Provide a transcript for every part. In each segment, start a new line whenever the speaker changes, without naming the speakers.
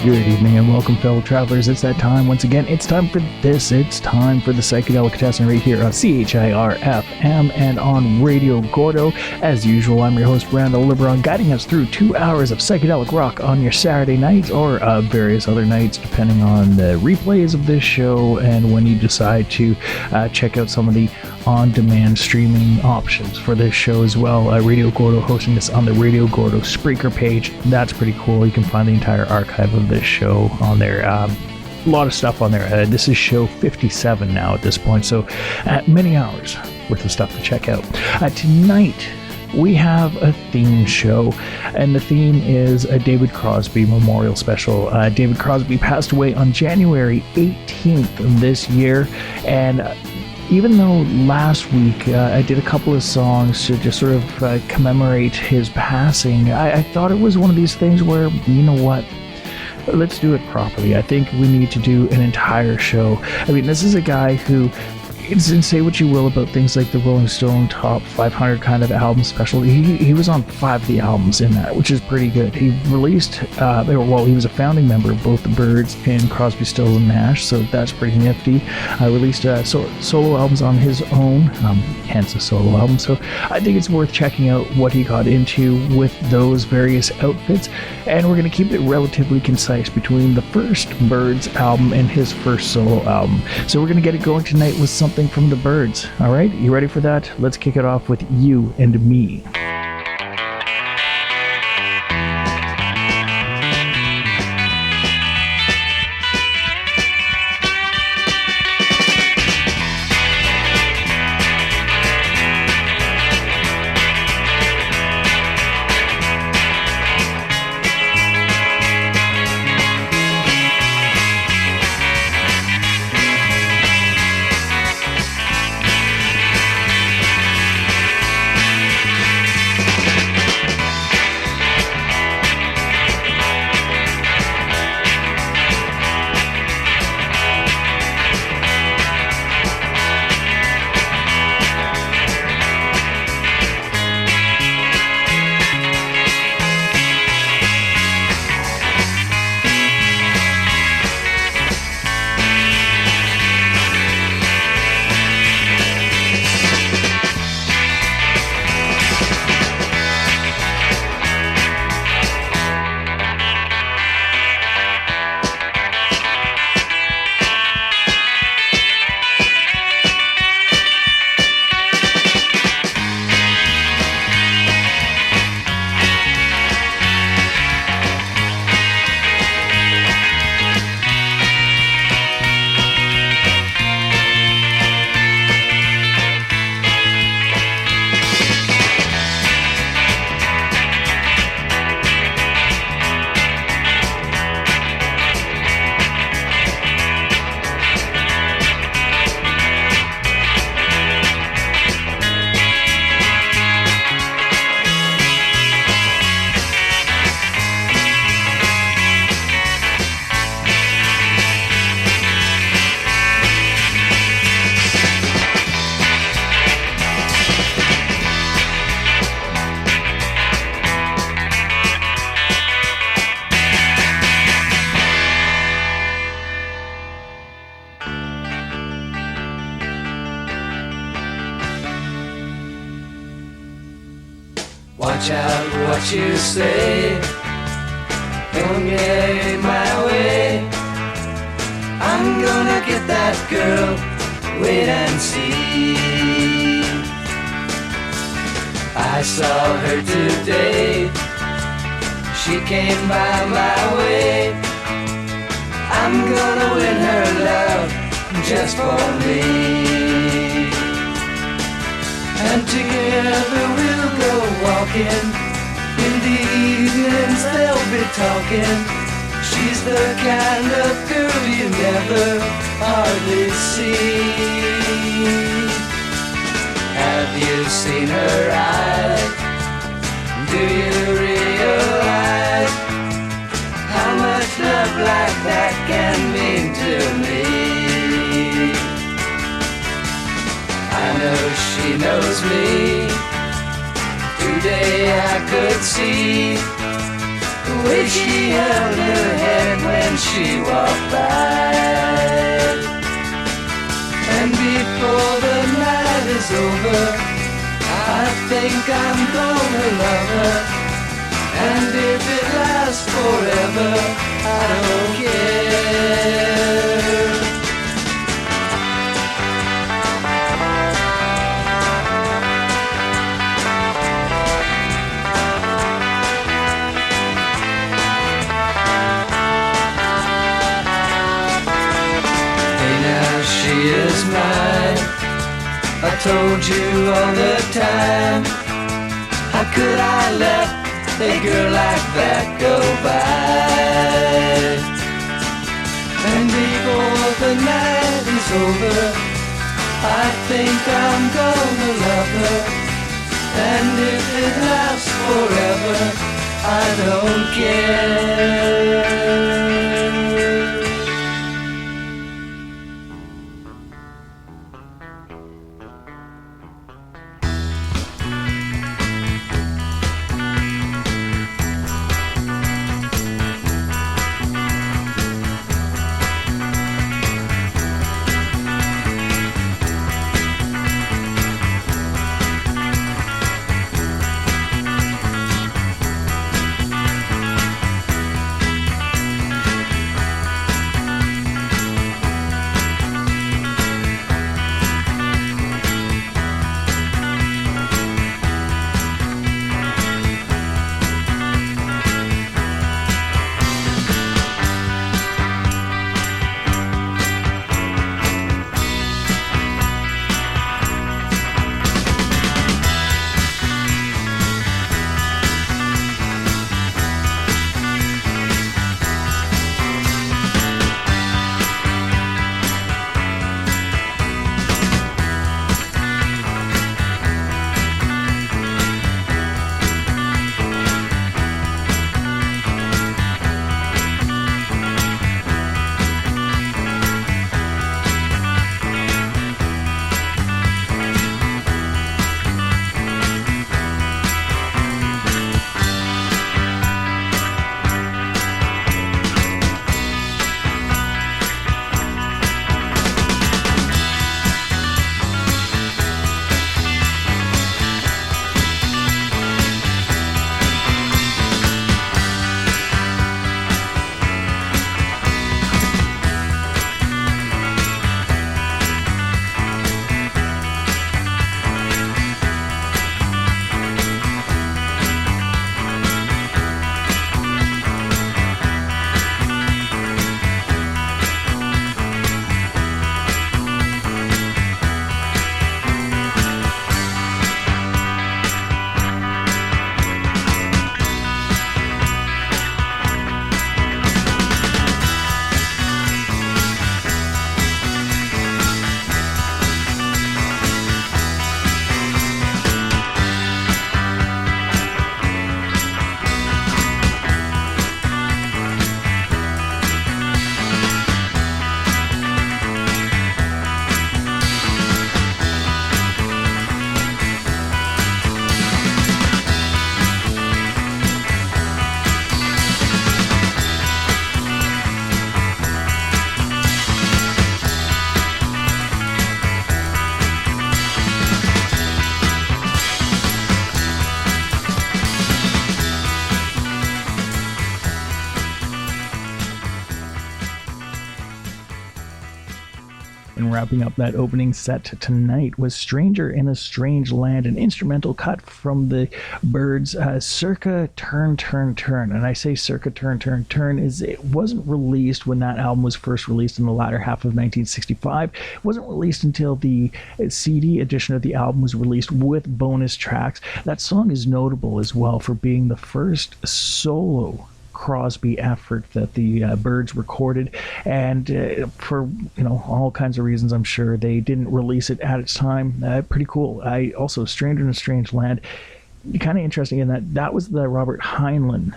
Good evening and welcome, fellow travelers. It's that time once again. It's time for this. It's time for the Psychedelicatessen right here on CHIR-FM and on Radio Gordo. As usual, I'm your host, Randall Liberon, guiding us through 2 hours of psychedelic rock on your Saturday nights or various other nights, depending on the replays of this show and when you decide to check out some of the on-demand streaming options for this show as well. Radio Gordo hosting this on the Radio Gordo Spreaker page. That's pretty cool. You can find the entire archive of this show on there. A lot of stuff on there. This is show 57 now at this point, so many hours worth of stuff to check out. Tonight we have a theme show, and the theme is a David Crosby memorial special. David Crosby passed away on January 18th of this year, and even though last week I did a couple of songs to just sort of commemorate his passing, I thought it was one of these things where, you know what, let's do it properly. I think we need to do an entire show. I mean, this is a guy who, say what you will about things like the Rolling Stone Top 500 kind of album special. He was on 5 of the albums in that, which is pretty good. He released, he was a founding member of both the Byrds and Crosby, Stills and Nash, so that's pretty nifty. Released solo albums on his own, hence a solo album. So I think it's worth checking out what he got into with those various outfits, and we're going to keep it relatively concise between the first Byrds album and his first solo album. So we're going to get it going tonight with something from the Byrds. All right, you ready for that? Let's kick it off with You and Me.
Watch out what you say, don't get in my way. I'm gonna get that girl, wait and see. I saw her today, she came by my way. I'm gonna win her love just for me. And together we'll go walking, in the evenings they'll be talking. She's the kind of girl you never hardly see. Have you seen her eyes? Do you realize how much love like that can mean to me? I know she knows me. Today I could see way she held her head when she walked by. And before the night is over, I think I'm gonna love her. And if it lasts forever, I don't care. She is mine, I told you all the time. How could I let a girl like that go by? And before the night is over, I think I'm gonna love her. And if it lasts forever, I don't care.
And wrapping up that opening set tonight was Stranger in a Strange Land, an instrumental cut from the Byrds, circa Turn, Turn, Turn. And I say circa Turn, Turn, Turn is it wasn't released when that album was first released in the latter half of 1965. It wasn't released until the CD edition of the album was released with bonus tracks. That song is notable as well for being the first solo Crosby effort that the Byrds recorded, and for all kinds of reasons, I'm sure they didn't release it at its time. Pretty cool. I also Stranger in a Strange Land, kind of interesting in that was the Robert Heinlein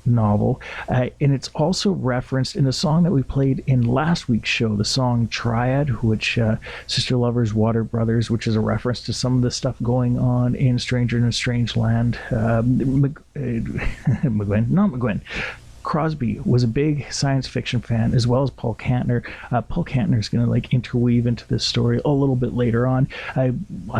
novel, and it's also referenced in the song that we played in last week's show, the song Triad, which Sister Lovers, Water Brothers, which is a reference to some of the stuff going on in Stranger in a Strange Land. McGuinn. Crosby was a big science fiction fan, as well as Paul Kantner. Paul Kantner is going to interweave into this story a little bit later on. I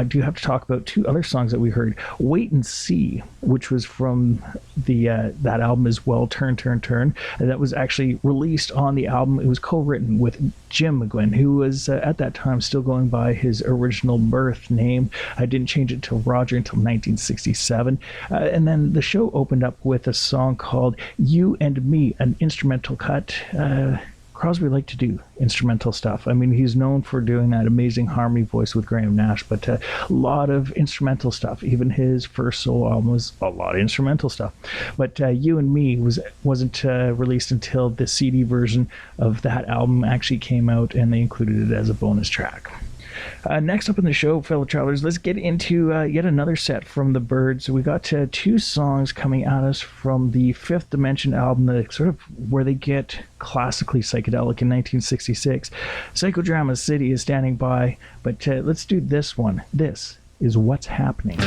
do have to talk about two other songs that we heard. Wait and See, which was from the that album as well, Turn, Turn, Turn. That was actually released on the album. It was co-written with Jim McGuinn, who was at that time still going by his original birth name. I didn't change it to Roger until 1967. And then the show opened up with a song called You and Me, an instrumental cut. Crosby liked to do instrumental stuff. I mean, he's known for doing that amazing harmony voice with Graham Nash, but a lot of instrumental stuff. Even his first solo album was a lot of instrumental stuff. But You and Me wasn't released until the CD version of that album actually came out, and they included it as a bonus track. Next up in the show, fellow travelers, let's get into yet another set from the Byrds. We got two songs coming at us from the Fifth Dimension album, that sort of where they get classically psychedelic in 1966. Psychodrama City is standing by, but let's do this one. This is What's Happening.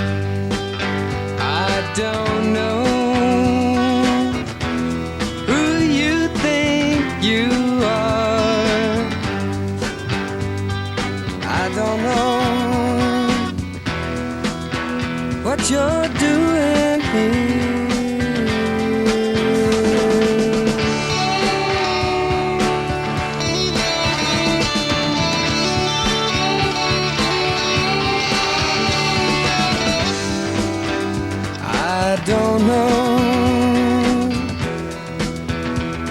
I don't know who you think you are. I don't know what you're doing here. I don't know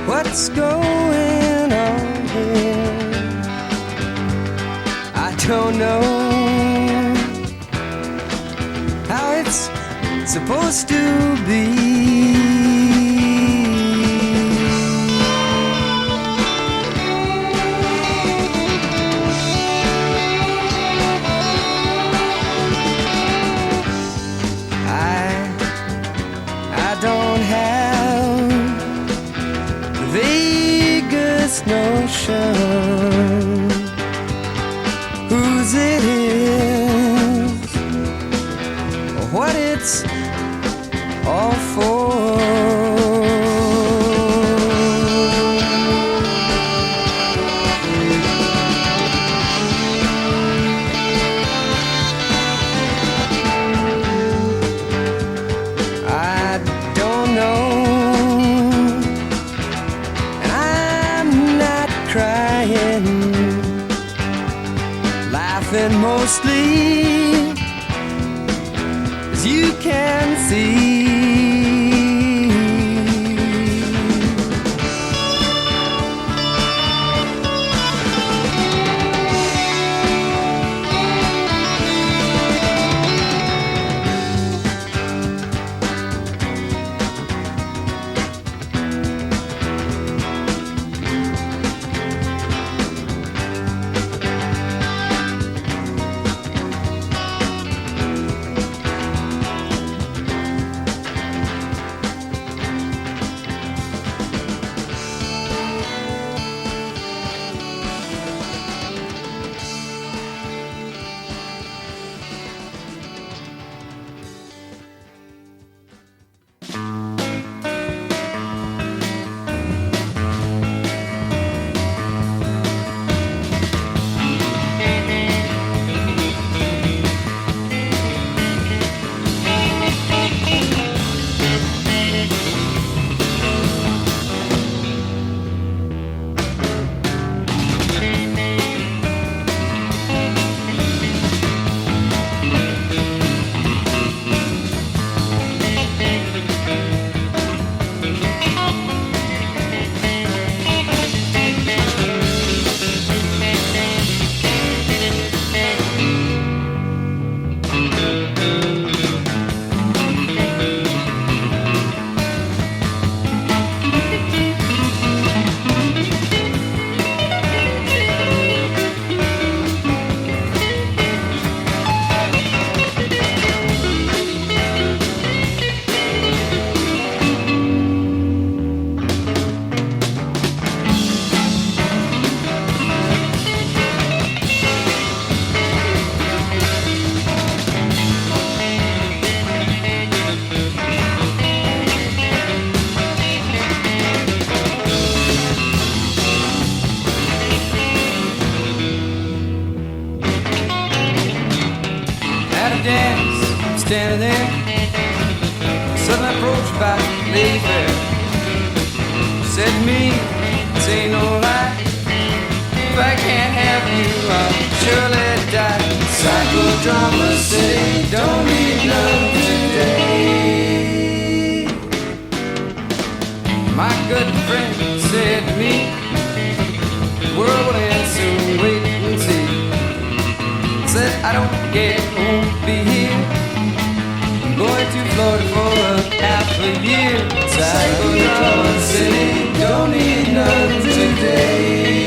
what's going on here. I don't know how it's supposed to be. I don't have the vaguest notion whose it is, or what it's all for. I don't know, and I'm not crying, laughing mostly, as you can see. Psychodrama City, don't need none today. My good friend said to me, the world will end soon, wait and see. Said I don't care, won't be here. I'm going to Florida for half a year. Psychodrama City, don't need none today.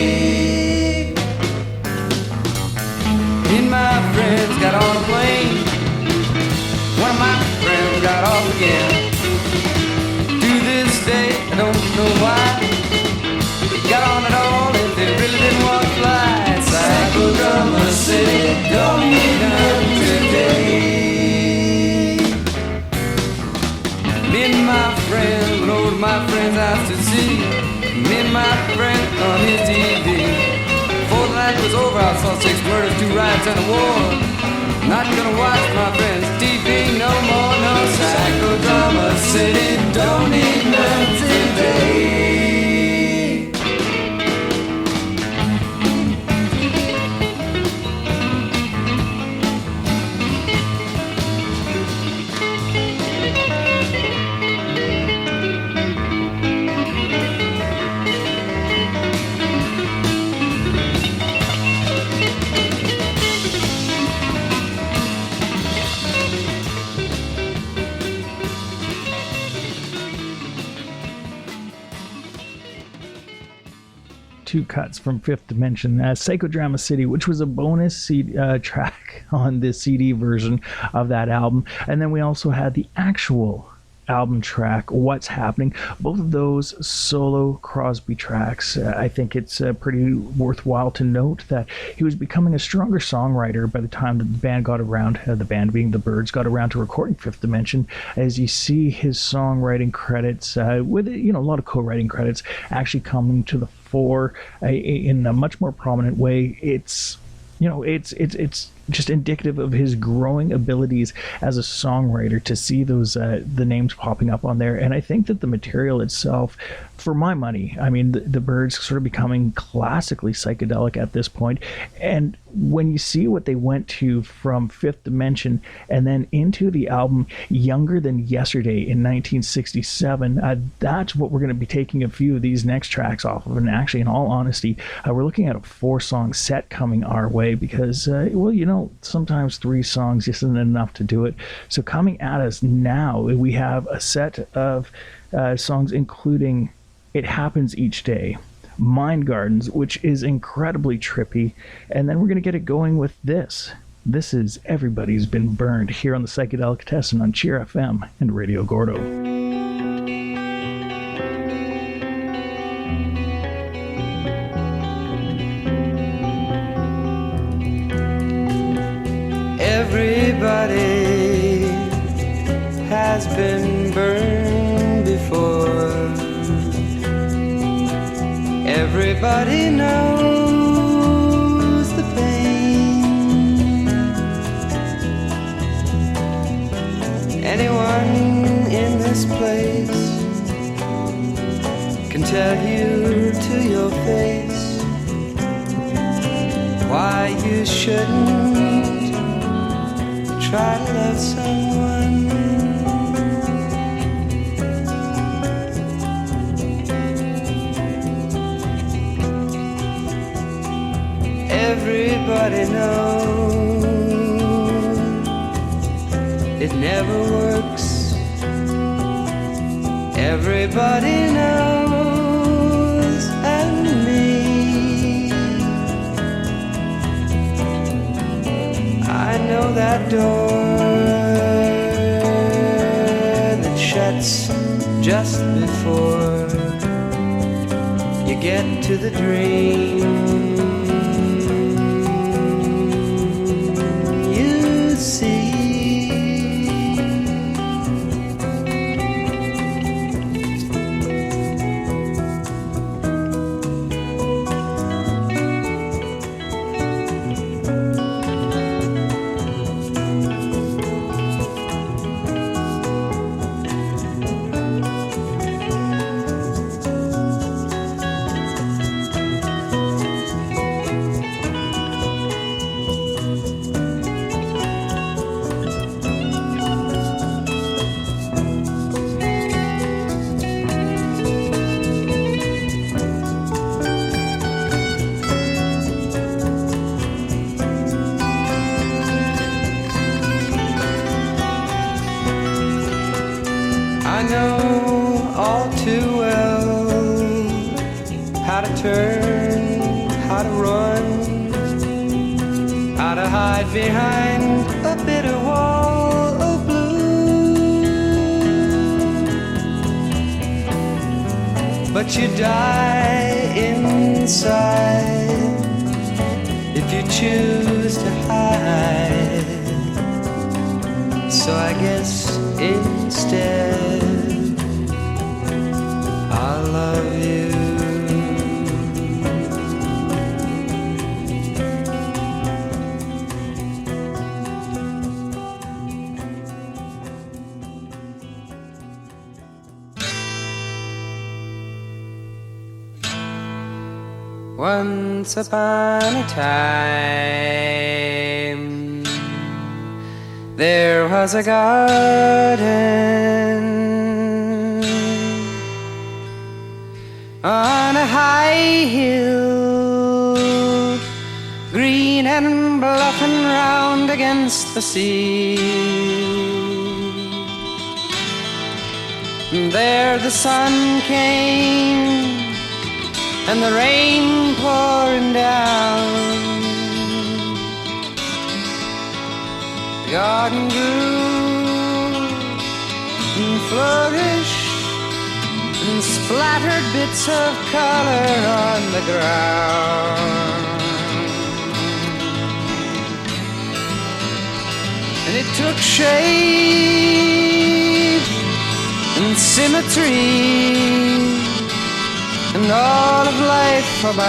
Me and my friends got on a plane. One of my friends got off again. To this day, I don't know why. Got on at all if they really didn't want to fly. Psychodrama City, don't need none today. Me and my friend went over to my friend's house to see. Me and my friend on his TV. Before the night was over, I saw 6 murders, 2 riots, and a war. Not gonna watch my friend's TV no more, no. Psychodrama City, don't need none today.
Two cuts from Fifth Dimension, Psychodrama City, which was a bonus track on the CD version of that album, and then we also had the actual album track, What's Happening. Both of those solo Crosby tracks. I think it's pretty worthwhile to note that he was becoming a stronger songwriter by the time that the band got around, the band being the Byrds, got around to recording Fifth Dimension. As you see his songwriting credits, with a lot of co-writing credits actually coming to the fore in a much more prominent way. It's just indicative of his growing abilities as a songwriter to see those the names popping up on there. And I think that the material itself, for my money, I mean, the Byrds sort of becoming classically psychedelic at this point. And when you see what they went to from Fifth Dimension and then into the album Younger Than Yesterday in 1967, that's what we're going to be taking a few of these next tracks off of. And actually, in all honesty, we're looking at a 4-song set coming our way because, sometimes 3 songs isn't enough to do it. So coming at us now, we have a set of songs including It Happens Each Day, Mind Gardens, which is incredibly trippy, and then we're going to get it going with this. This is Everybody's Been Burned here on the Psychedelicatessen on Cheer FM and Radio Gordo.
Everybody has been burned before. Everybody knows the pain. Anyone in this place can tell you to your face why you shouldn't try to love someone. Everybody knows it never works. Everybody knows, and me. I know that door that shuts just before you get to the dream. You see, how to run, how to hide behind a bitter wall of blue. But you die inside if you choose to hide. So I guess instead I'll love you. Once upon a time, there was a garden on a high hill, green and bluff and round against the sea. There the sun came and the rain pouring down. The garden grew and flourished and splattered bits of color on the ground. And it took shape and symmetry and all of life abound.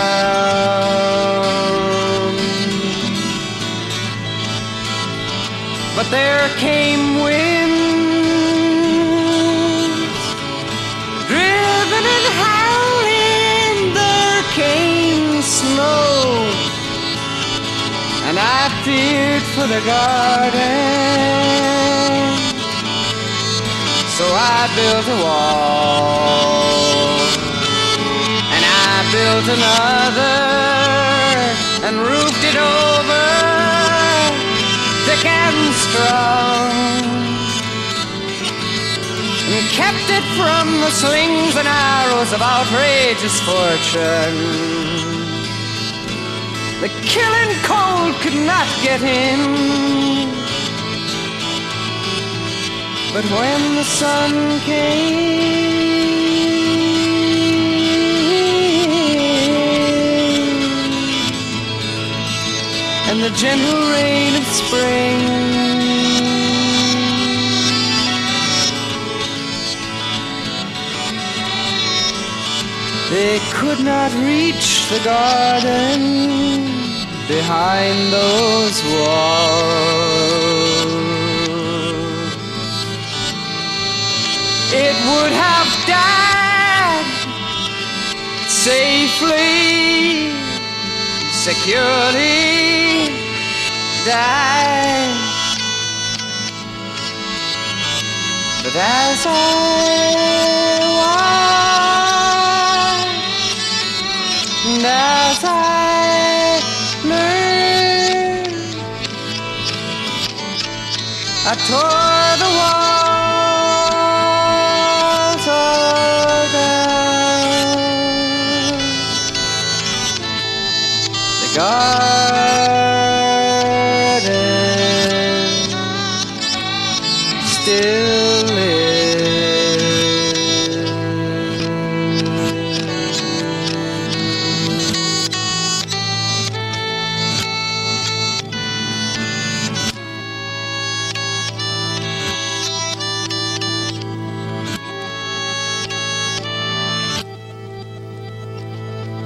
But there came winds, driven and howling. There came snow, and I feared for the garden. So I built a wall, built another and roofed it over, thick and strong, and kept it from the slings and arrows of outrageous fortune. The killing cold could not get in, but when the sun came and the gentle rain of spring, they could not reach the garden behind those walls. It would have died safely, securely died. But as I watched and as I learned, I tore the walls all down. The garden still lives.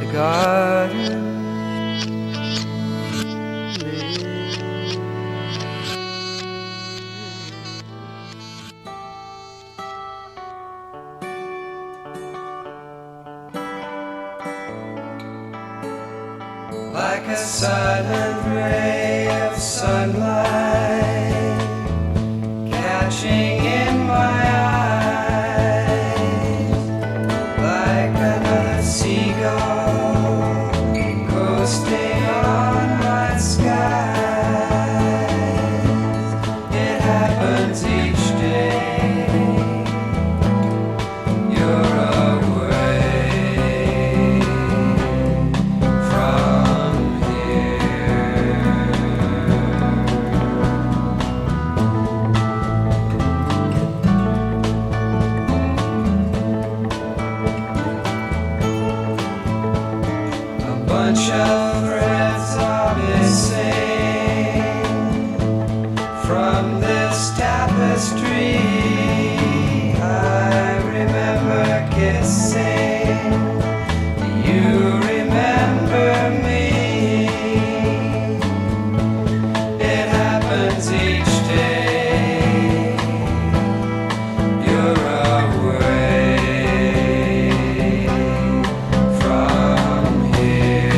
The garden like a silent ray of sunlight catching in my eyes, like another seagull coasting on my skies. It happens each day. You're away from bunch of threads are missing from this tapestry. I remember kissing, you remember me. It happens each day. You're away from here.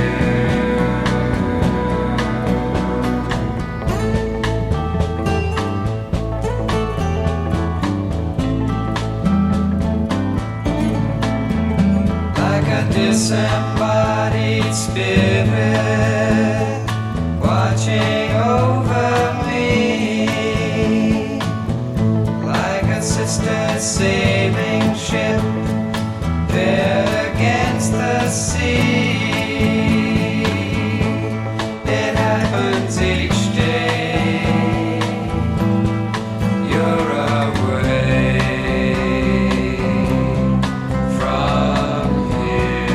Like a disembodied spirit watching over me, like a sister sailing ship there against the sea. It happens each day. You're away from here.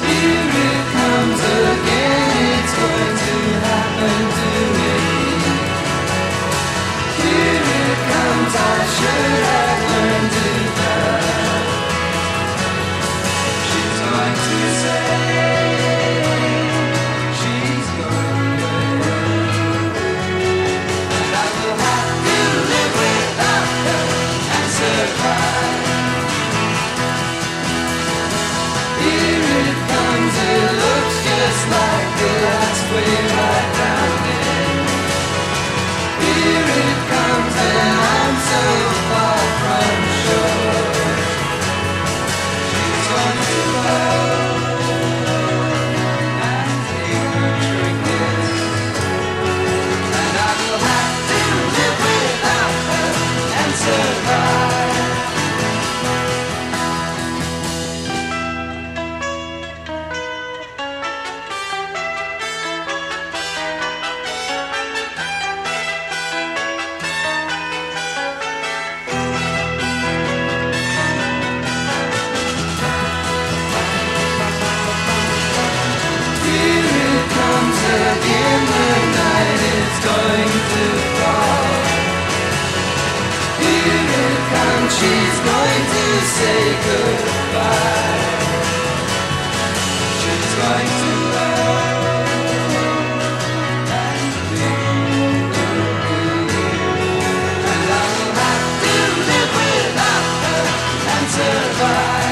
Here it comes again, it's going to happen to me. Here it comes, I should have learned to love. She's going to say, she's going away, and I will have to live without her and survive. Here it comes, it looks just like the last wave I drowned in. Here it comes, and I'm so far from shore. She's going to love and take her trinkets, and I will have to live without her and survive. Here it comes again, the night is going to fall. Here it comes, she's going to say goodbye. She's going to love and leave, and I will have to live without her and survive.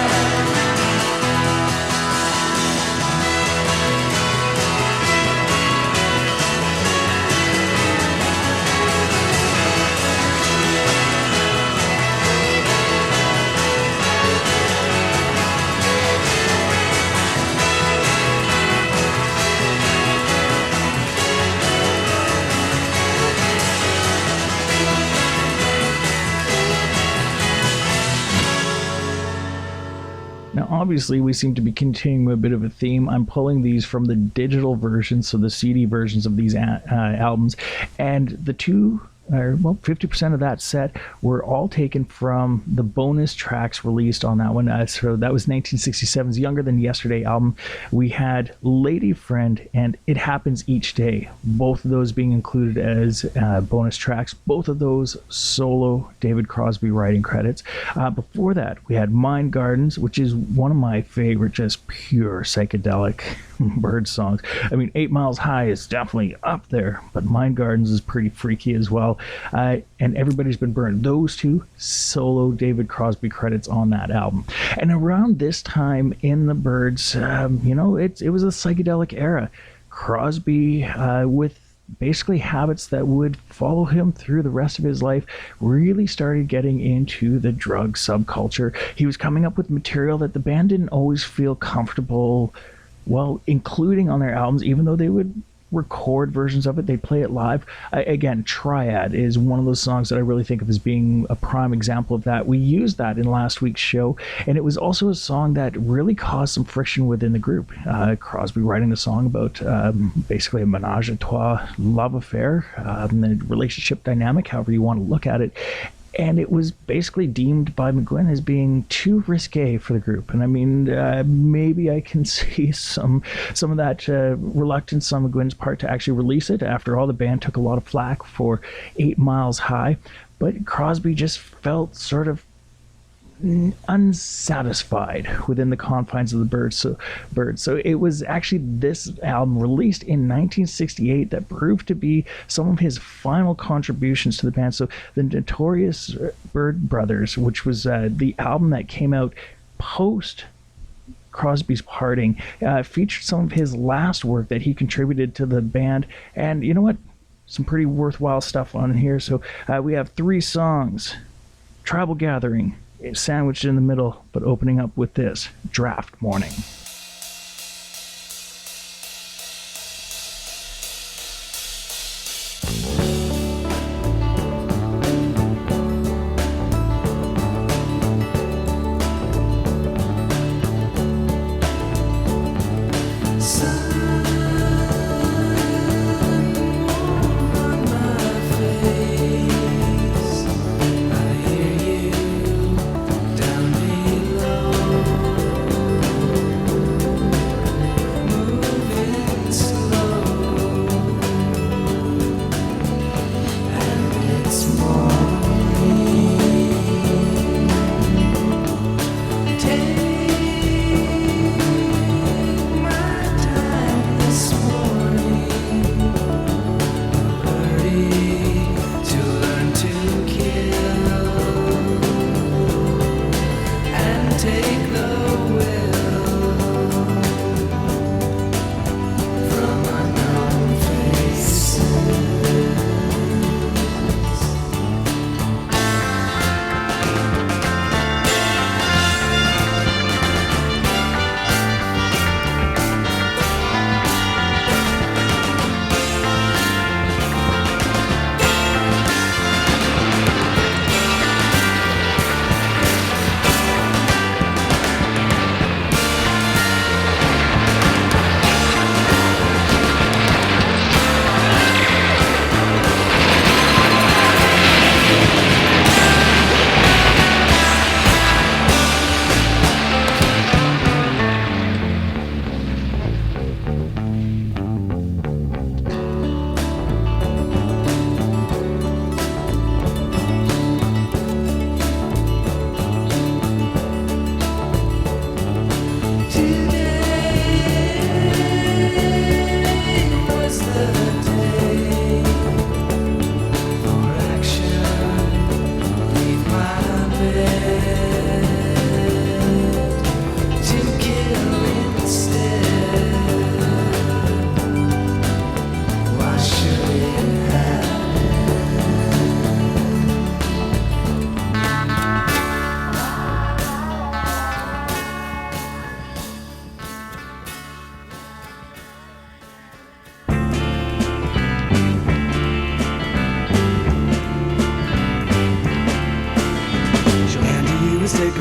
Now, obviously, we seem to be continuing a bit of a theme. I'm pulling these from the digital versions, so the CD versions of these albums, and the two, or well, 50% of that set were all taken from the bonus tracks released on that one. So that was 1967's Younger Than Yesterday album. We had Lady Friend and It Happens Each Day, both of those being included as bonus tracks, both of those solo David Crosby writing credits. Before that, we had Mind Gardens, which is one of my favorite, just pure psychedelic bird songs. I mean, 8 Miles High is definitely up there, but Mind Gardens is pretty freaky as well. well. And Everybody's Been Burned. Those two solo David Crosby credits on that album. And around this time in the Byrds, it was a psychedelic era. Crosby, with basically habits that would follow him through the rest of his life, really started getting into the drug subculture. He was coming up with material that the band didn't always feel comfortable, including on their albums, even though they would record versions of it, they play it live. Again, Triad is one of those songs that I really think of as being a prime example of that. We used that in last week's show, and it was also a song that really caused some friction within the group. Crosby writing the song about basically a menage a trois love affair, the relationship dynamic, however you want to look at it. And it was basically deemed by McGuinn as being too risque for the group. And I mean, maybe I can see some of that reluctance on McGuinn's part to actually release it. After all, the band took a lot of flack for 8 Miles High. But Crosby just felt sort of unsatisfied within the confines of the Byrds. So it was actually this album released in 1968 that proved to be some of his final contributions to the band. So the Notorious Byrd Brothers, which was the album that came out post Crosby's parting, featured some of his last work that he contributed to the band. And you know what? Some pretty worthwhile stuff on here. So we have 3 songs. Tribal Gathering, sandwiched in the middle, but opening up with this, Draft Morning.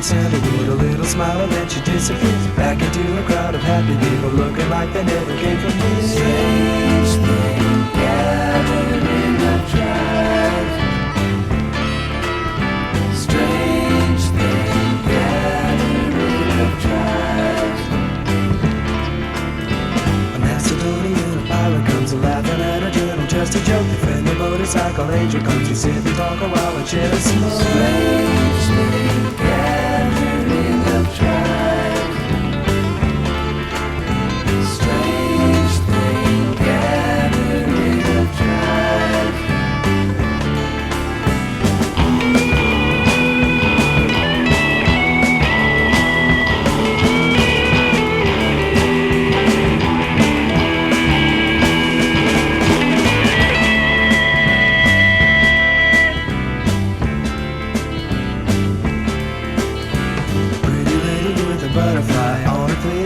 Santa with a little smile and then she disappears back into a crowd of happy people looking like they never came from here. Strange thing gathered in a tribe. Strange thing gathered in a tribe. A Macedonian a pirate comes a laughing at a journal just a joke. The friendly motorcycle angel comes to sit and talk a while and share a smoke. Strange thing gathered in a tribe. Strange thing gathered in a tribe.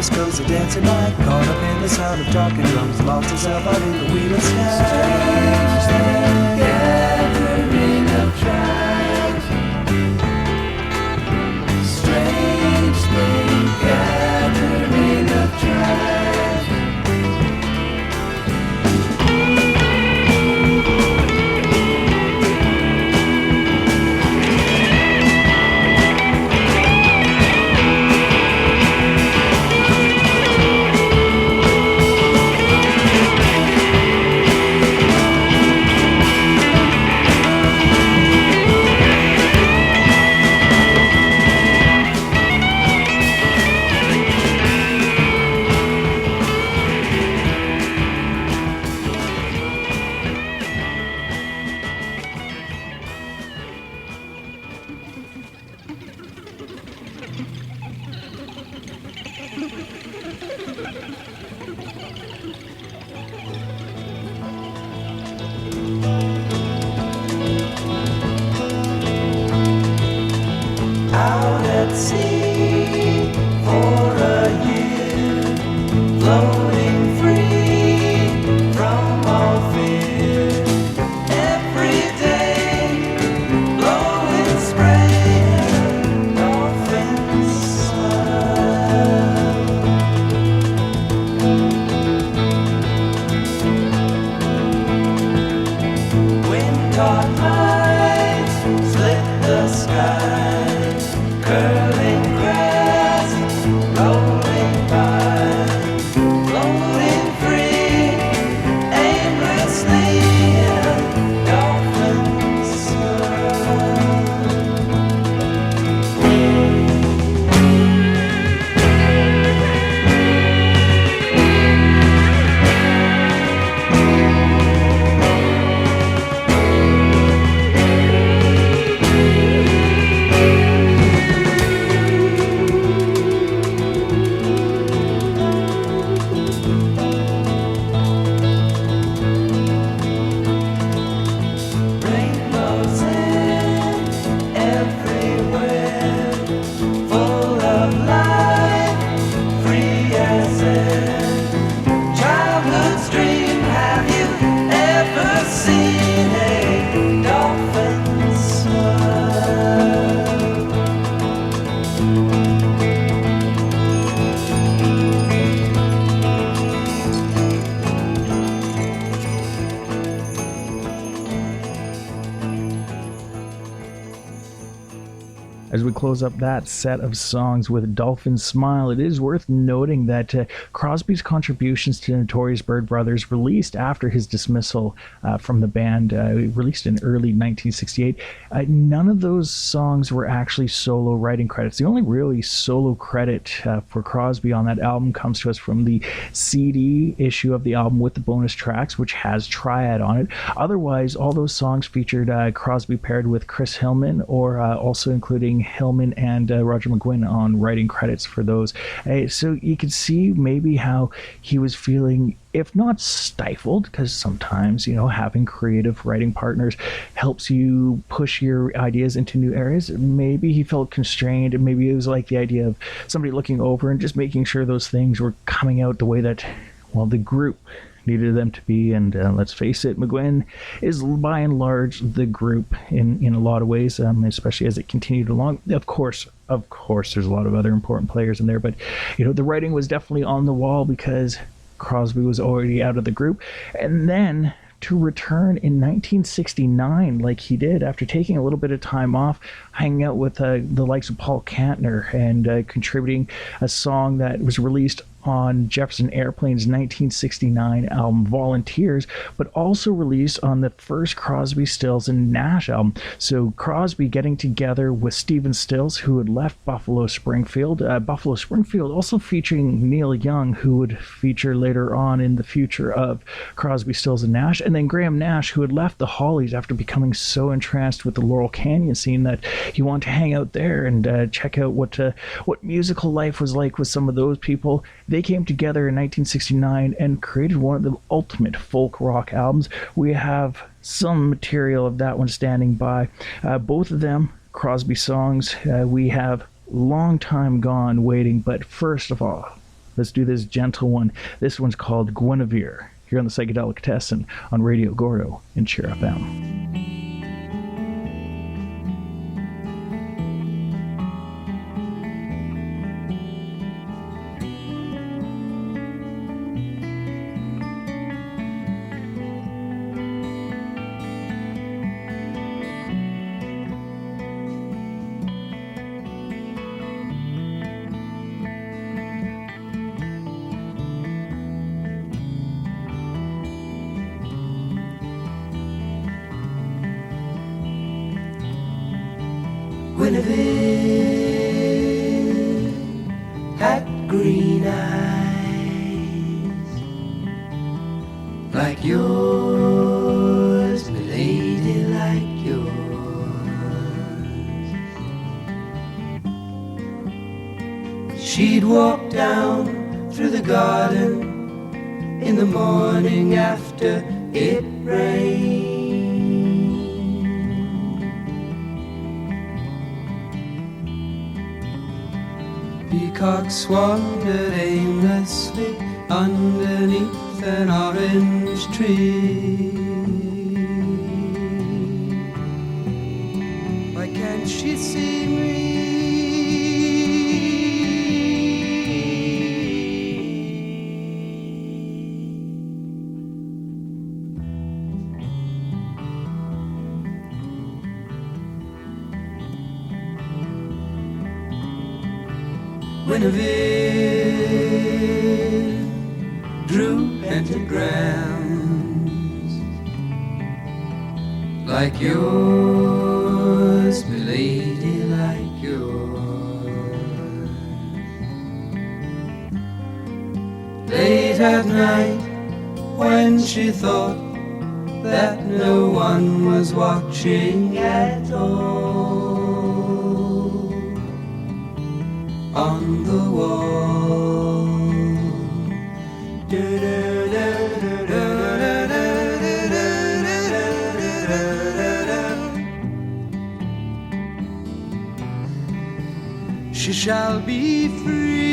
this cozy dancing night, caught up in the sound of talking drums, lost himself out in the wheeling sky. Strange thing, gathering of tribes. Strange thing, gathering of tribes. Out at sea for a year, floating free from all fear. Every day, blowing spray, dolphins smile. Wind-taught lights split the sky. Curling grass, rolling by, floating free, aimlessly, dolphins smile. Rainbows in everywhere, full of life, free as air. Childhood's dream, have you ever seen a dolphin smile?
As we close up that set of songs with Dolphin Smile, it is worth noting that Crosby's contributions to Notorious Bird Brothers, released after his dismissal from the band, released in early 1968, none of those songs were actually solo writing credits. The only really solo credit for Crosby on that album comes to us from the CD issue of the album with the bonus tracks, which has Triad on it. Otherwise, all those songs featured Crosby paired with Chris Hillman, or also including Hillman and Roger McGuinn on writing credits for those. So you could see maybe how he was feeling, if not stifled, because sometimes, having creative writing partners helps you push your ideas into new areas. Maybe he felt constrained, and maybe it was like the idea of somebody looking over and just making sure those things were coming out the way that, well, the group needed them to be. And let's face it, McGuinn is by and large the group in a lot of ways, especially as it continued along. Of course, there's a lot of other important players in there, but the writing was definitely on the wall because Crosby was already out of the group. And then to return in 1969 like he did after taking a little bit of time off, hanging out with the likes of Paul Kantner and contributing a song that was released on Jefferson Airplane's 1969 album Volunteers, but also released on the first Crosby, Stills and Nash album. So Crosby getting together with Stephen Stills, who had left Buffalo Springfield. Buffalo Springfield also featuring Neil Young, who would feature later on in the future of Crosby, Stills and Nash, and then Graham Nash, who had left the Hollies after becoming so entranced with the Laurel Canyon scene that he wanted to hang out there and check out what musical life was like with some of those people. They came together in 1969 and created one of the ultimate folk rock albums. We have some material of that one standing by. Both of them, Crosby songs. We have Long Time Gone Waiting, but first of all, Let's do this gentle one. This one's called Guinevere, here on the Psychedelicatessen on Radio Gordo and Cheer FM.
Guinevere had green eyes like yours, milady, like yours. She'd walk down through the garden in the morning after it rained. Peacocks wandered aimlessly underneath an orange tree. Why can't she see me? Guinevere drew pentagrams like yours, milady, like yours. Late at night, when she thought that no one was watching at all, on the wall, she shall be free.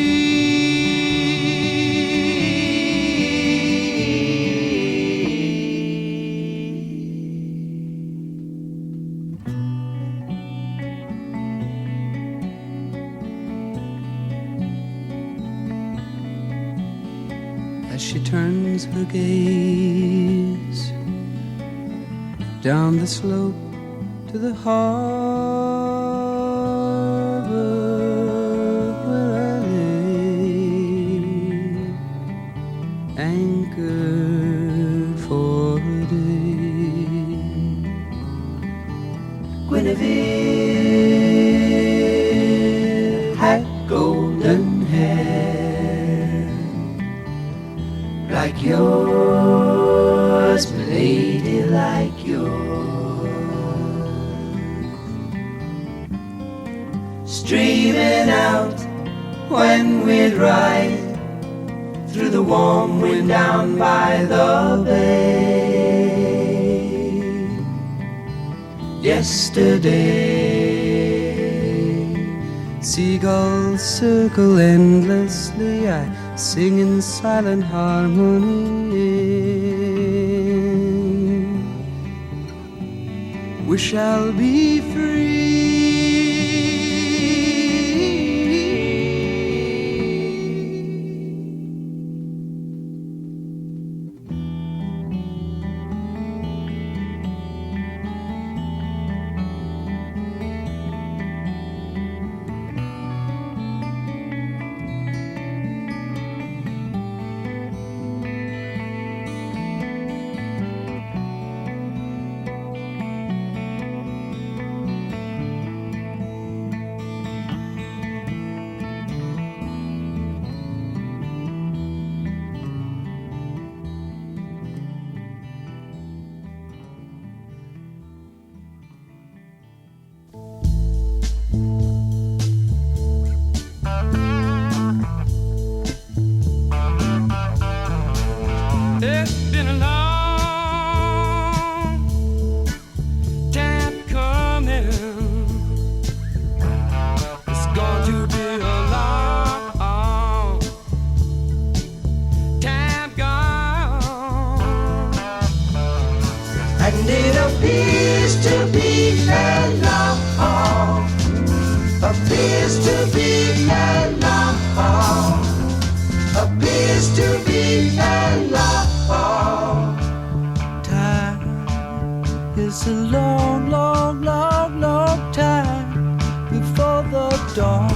As she turns her gaze down the slope to the harbor where I lay, anchored for a day. Guinevere had golden hair like yours, milady, like yours. Streaming out when we'd ride through the warm wind down by the bay. Yesterday, seagulls circle endlessly. I sing in silent harmony. We shall be free. appears to be a long time. It's a long, long, long, long time before the dawn.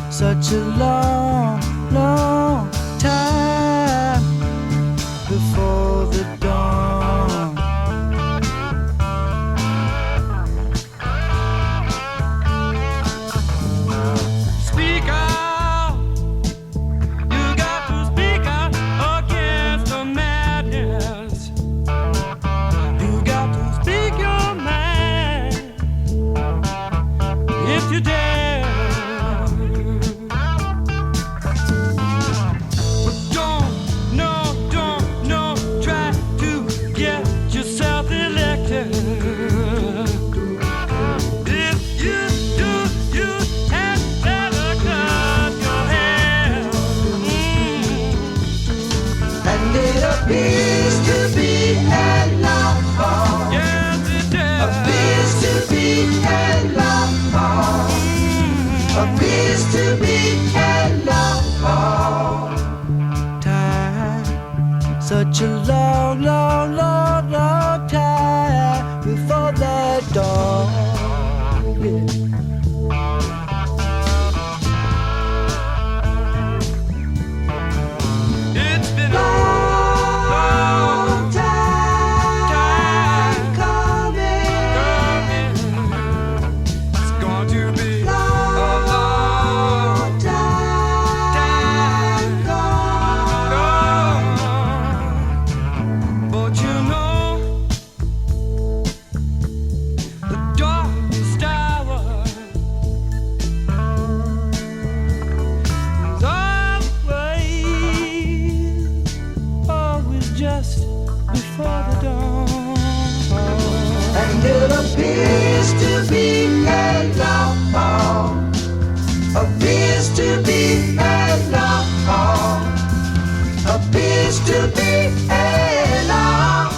Such a long, long time before the dawn. Speak out, you got to speak out against the madness. You got to speak your mind if you dare. Appears to be a long, yes it does. Appears to be a long, appears to be a long time. Such a long, long, long, long time before the dawn. It's been appears to be a long, appears to be a long, appears to be a long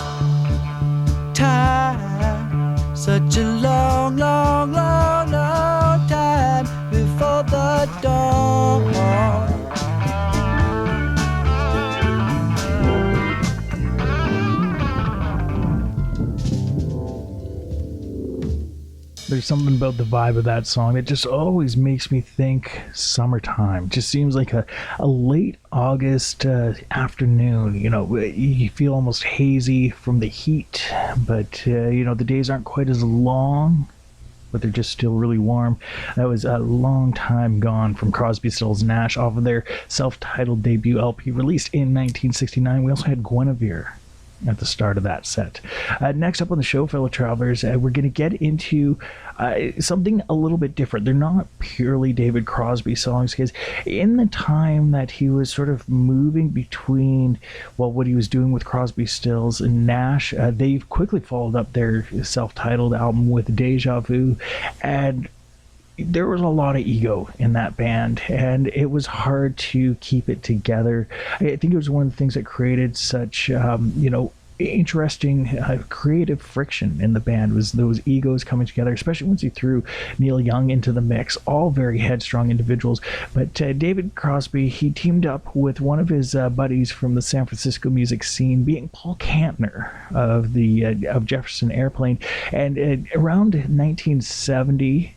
time. Such a long, long, long, long time before the dawn.
There's something about the vibe of that song that just always makes me think summertime. Just seems like a late August afternoon. You know, you feel almost hazy from the heat, but you know, the days aren't quite as long, but they're just still really warm. That was A Long Time Gone from Crosby, Stills, Nash off of their self-titled debut LP released in 1969. We also had Guinevere at the start of that set. Next up on the show, fellow travelers, we're going to get into something a little bit different. They're not purely David Crosby songs, because in the time that he was sort of moving between, well, what he was doing with Crosby, Stills, and Nash, they quickly followed up their self-titled album with Deja Vu, and there was a lot of ego in that band, and it was hard to keep it together. I think it was one of the things that created such, interesting creative friction in the band, was those egos coming together, especially once he threw Neil Young into the mix. All very headstrong individuals, but David Crosby, he teamed up with one of his buddies from the San Francisco music scene, being Paul Kantner of Jefferson Airplane, and around 1970,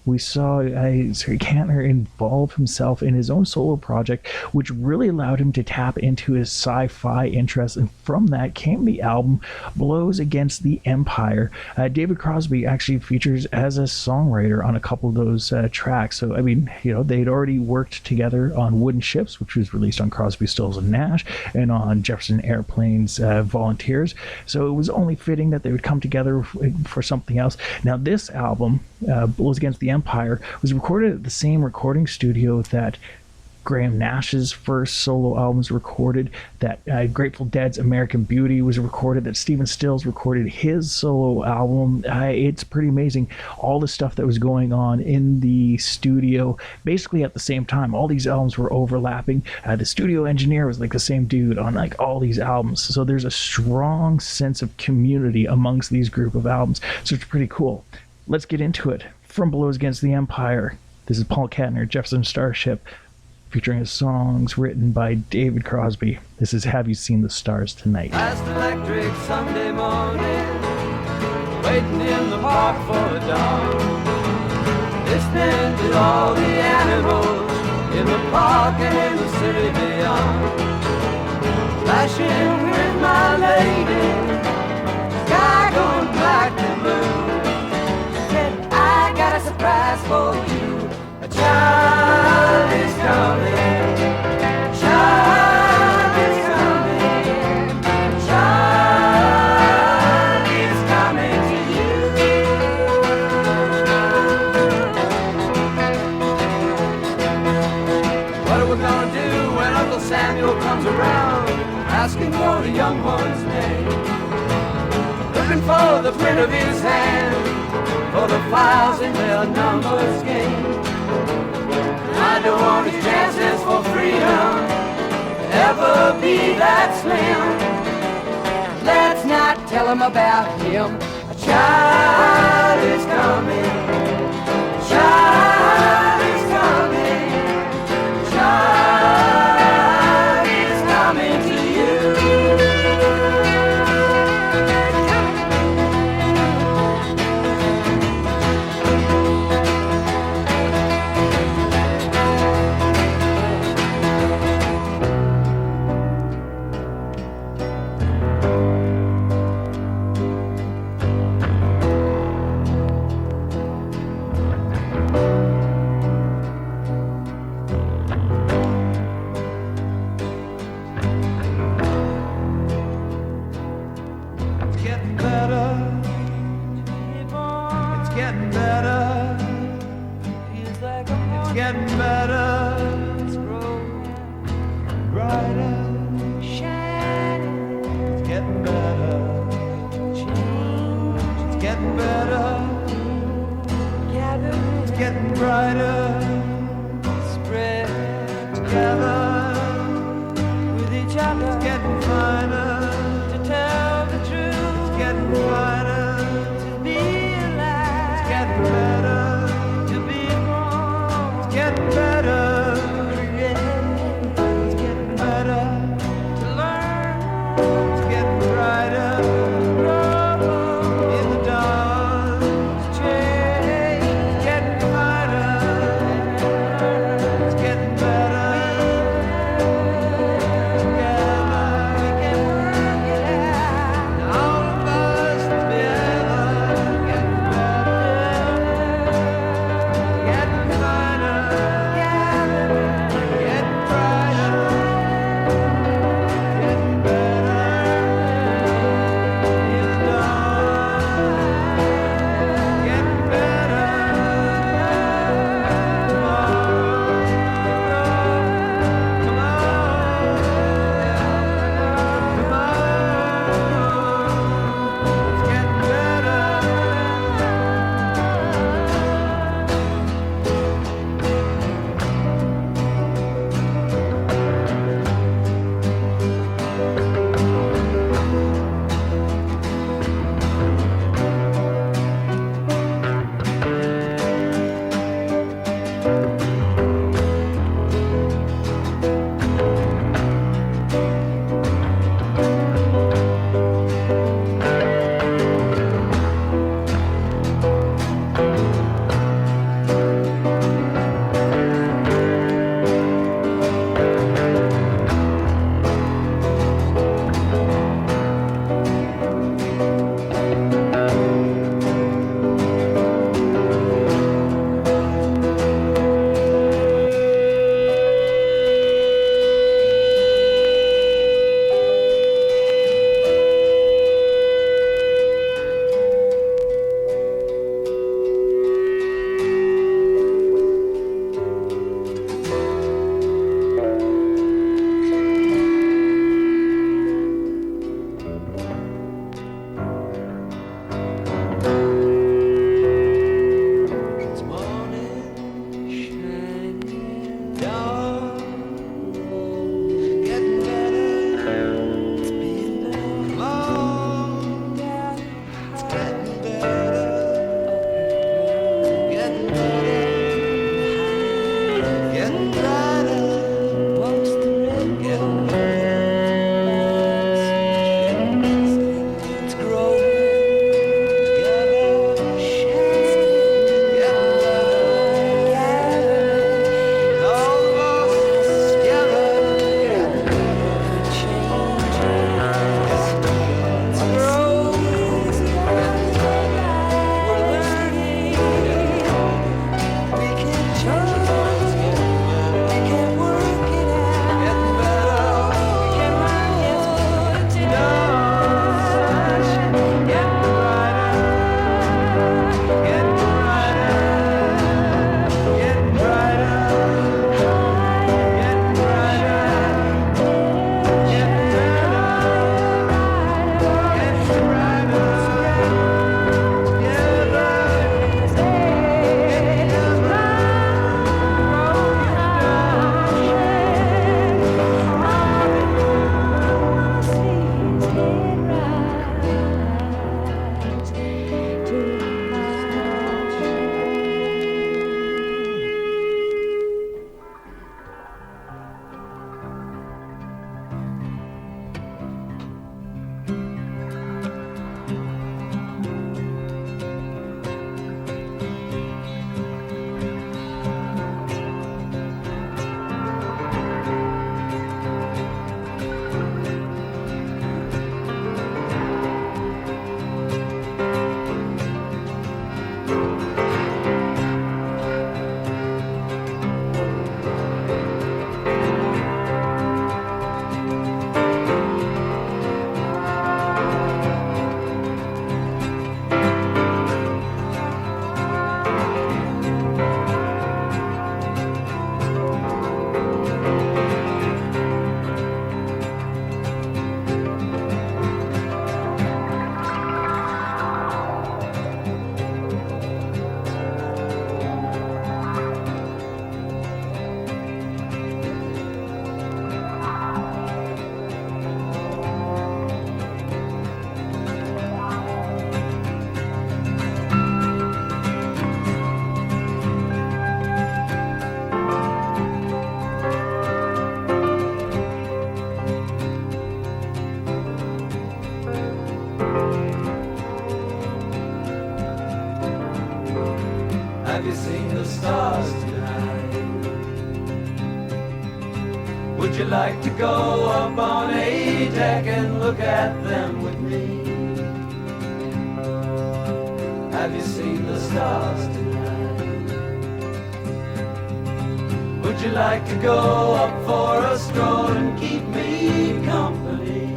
we saw Kantner involve himself in his own solo project, which really allowed him to tap into his sci-fi interests, and from that came the album Blows Against the Empire. David Crosby actually features as a songwriter on a couple of those tracks. So, I mean, they'd already worked together on Wooden Ships, which was released on Crosby, Stills, and Nash, and on Jefferson Airplane's Volunteers. So it was only fitting that they would come together for something else. Now, this album, Blows Against the Empire, was recorded at the same recording studio that Graham Nash's first solo albums recorded, that Grateful Dead's American Beauty was recorded, that Stephen Stills recorded his solo album. It's pretty amazing, all the stuff that was going on in the studio basically at the same time. All these albums were overlapping. The studio engineer was like the same dude on like all these albums, so there's a strong sense of community amongst these group of albums, so it's pretty cool. Let's get into it. From Blows Against the Empire, this is Paul Kantner, Jefferson Starship, featuring songs written by David Crosby. This is Have You Seen the Stars Tonight?
Last electric Sunday morning, waiting in the park for the dawn, listening to all the animals in the park and in the city beyond, flashing with my lady, sky going black and blue. She said, I got a surprise for you. A child is coming, child is coming, child is coming to you. What are we gonna do when Uncle Samuel comes around, asking for the young one's name, looking for the print of his hand, for the files in their numbers game? I don't want his chances for freedom ever be that slim. Let's not tell him about him. A child is coming, a child is coming, a child is coming to you. you like to go up on a deck and look at them with me? Have you seen the stars tonight? Would you like to go up for a stroll and keep me company?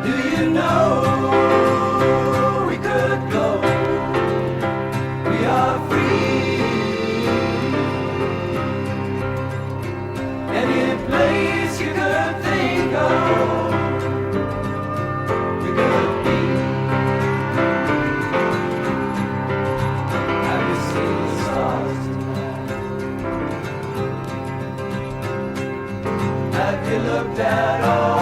Do you know we could go? We are free. Any place you could think of. Have you looked at all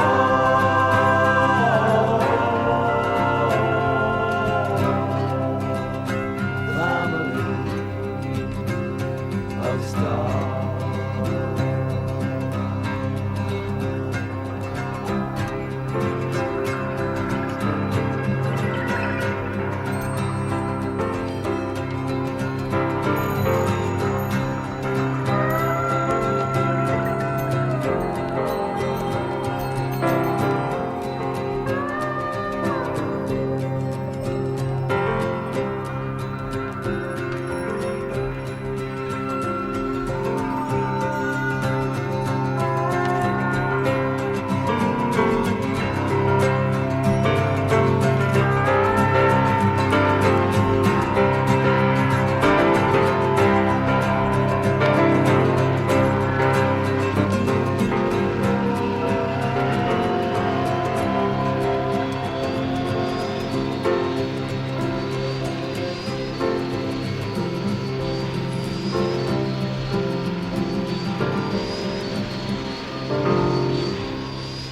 family of stars?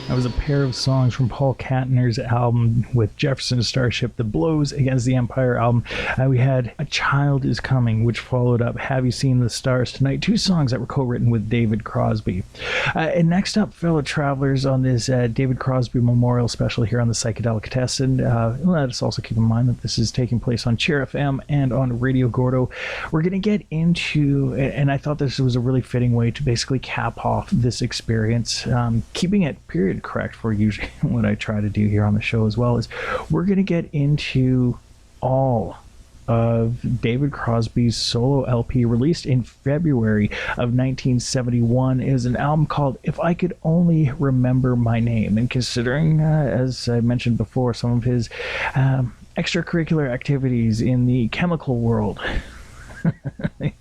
That was a pair of songs from Paul Kantner's album with Jefferson Starship, the Blows Against the Empire album. We had A Child Is Coming, which followed up Have You Seen the Stars Tonight, two songs that were co-written with David Crosby. And next up, fellow travelers, on this David Crosby Memorial Special here on the Psychedelicatessen. Let us also keep in mind that this is taking place on Cheer FM and on Radio Gordo. We're going to get into, and I thought this was a really fitting way to basically cap off this experience, keeping it period correct for usually what I try to do here on the show as well, is we're going to get into all of David Crosby's solo LP released in February of 1971. It was an album called If I Could Only Remember My Name. And considering, as I mentioned before, some of his extracurricular activities in the chemical world,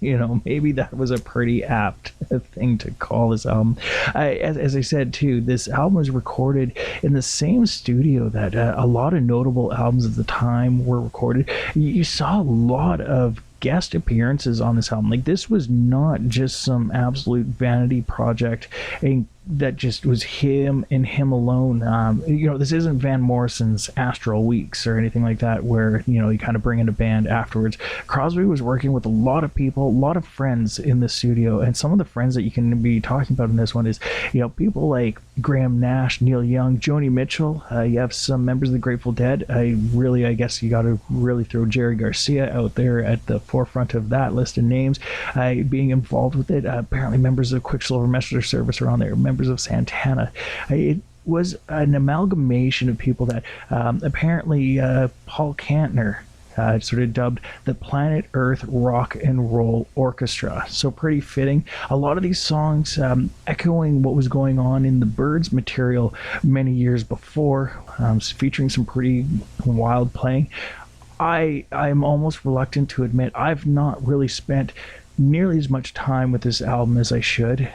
you know, maybe that was a pretty apt thing to call this album. As I said, too, this album was recorded in the same studio that a lot of notable albums at the time were recorded. You saw a lot of guest appearances on this album. Like, this was not just some absolute vanity project that just was him and him alone. You know, this isn't Van Morrison's Astral Weeks or anything like that, where, you know, you kind of bring in a band afterwards. Crosby was working with a lot of people, a lot of friends in the studio, and some of the friends that you can be talking about in this one is, you know, people like Graham Nash, Neil Young, Joni Mitchell. You have some members of the Grateful Dead. I guess you got to really throw Jerry Garcia out there at the forefront of that list of names, being involved with it. Apparently members of Quicksilver Messenger Service are on there, members of Santana. It was an amalgamation of people that apparently Paul Kantner sort of dubbed the Planet Earth Rock and Roll Orchestra. So pretty fitting. A lot of these songs echoing what was going on in the Byrds material many years before, featuring some pretty wild playing. I'm almost reluctant to admit I've not really spent nearly as much time with this album as I should.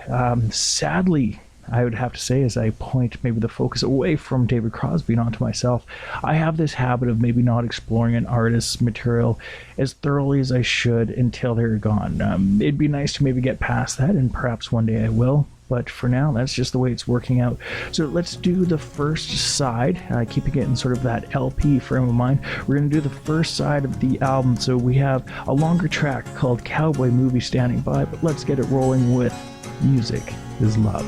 Sadly, I would have to say, as I point maybe the focus away from David Crosby and onto myself, I have this habit of maybe not exploring an artist's material as thoroughly as I should until they're gone. It'd be nice to maybe get past that, and perhaps one day I will. But for now, that's just the way it's working out. So let's do the first side, keeping it in sort of that LP frame of mind. We're going to do the first side of the album. So we have a longer track called Cowboy Movie standing by, but let's get it rolling with Music is Love.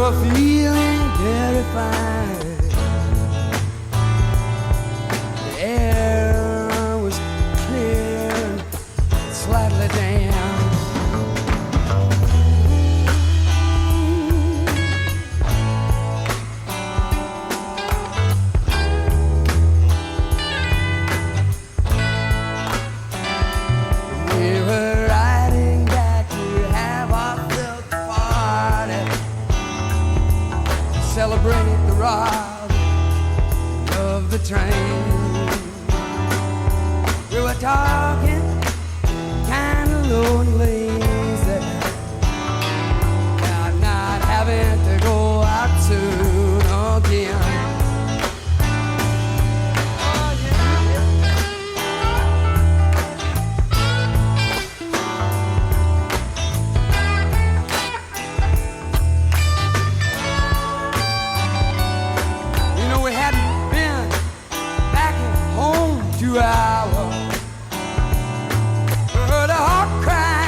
were feeling very fine. The air was clear and slightly damp. We were riding back to have ourselves a party, celebrate the ride of the train. We were talking kind of low and lazy about not having to go out soon again. You know, we hadn't been back at home 2 hours. We heard a heart cry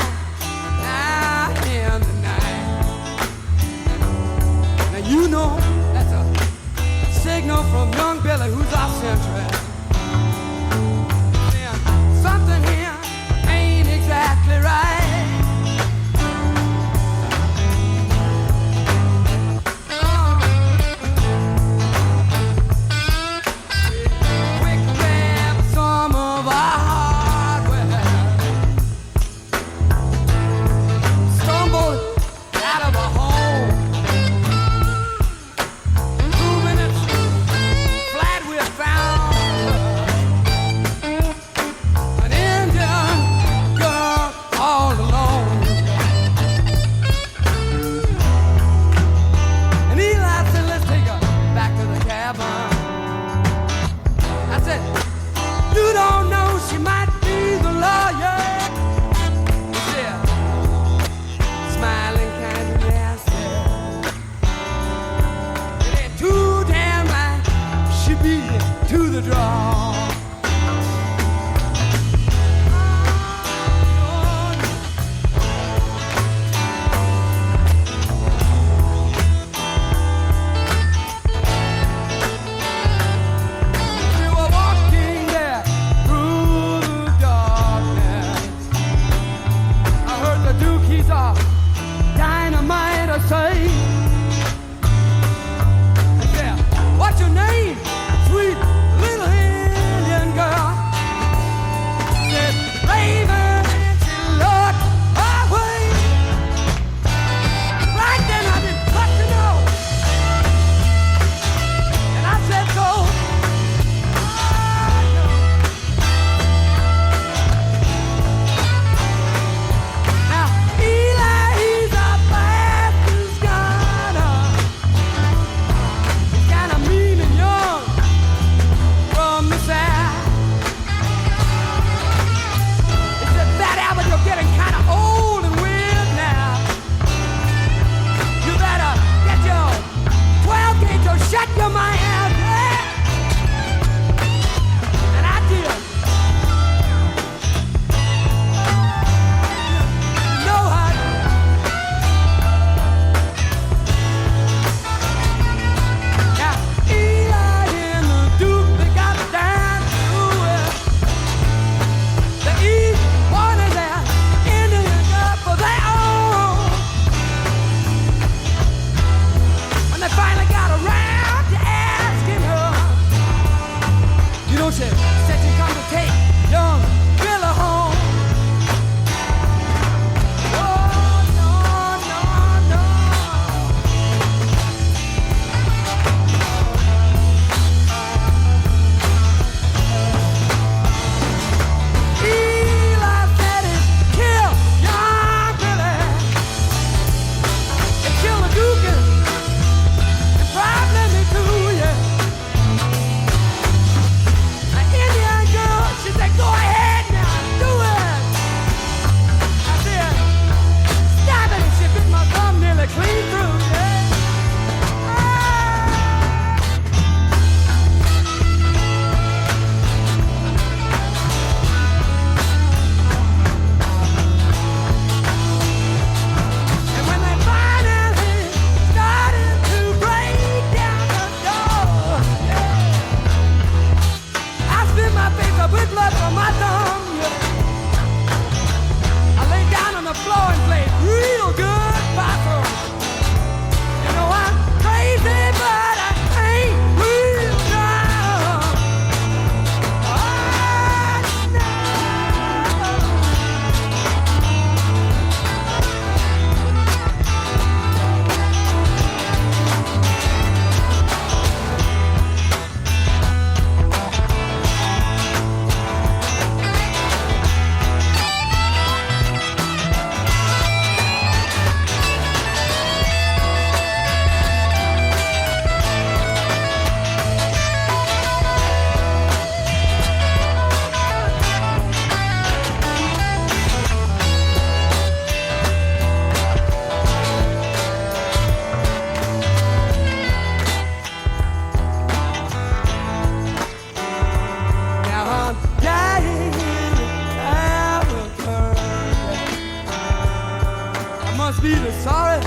be the sorry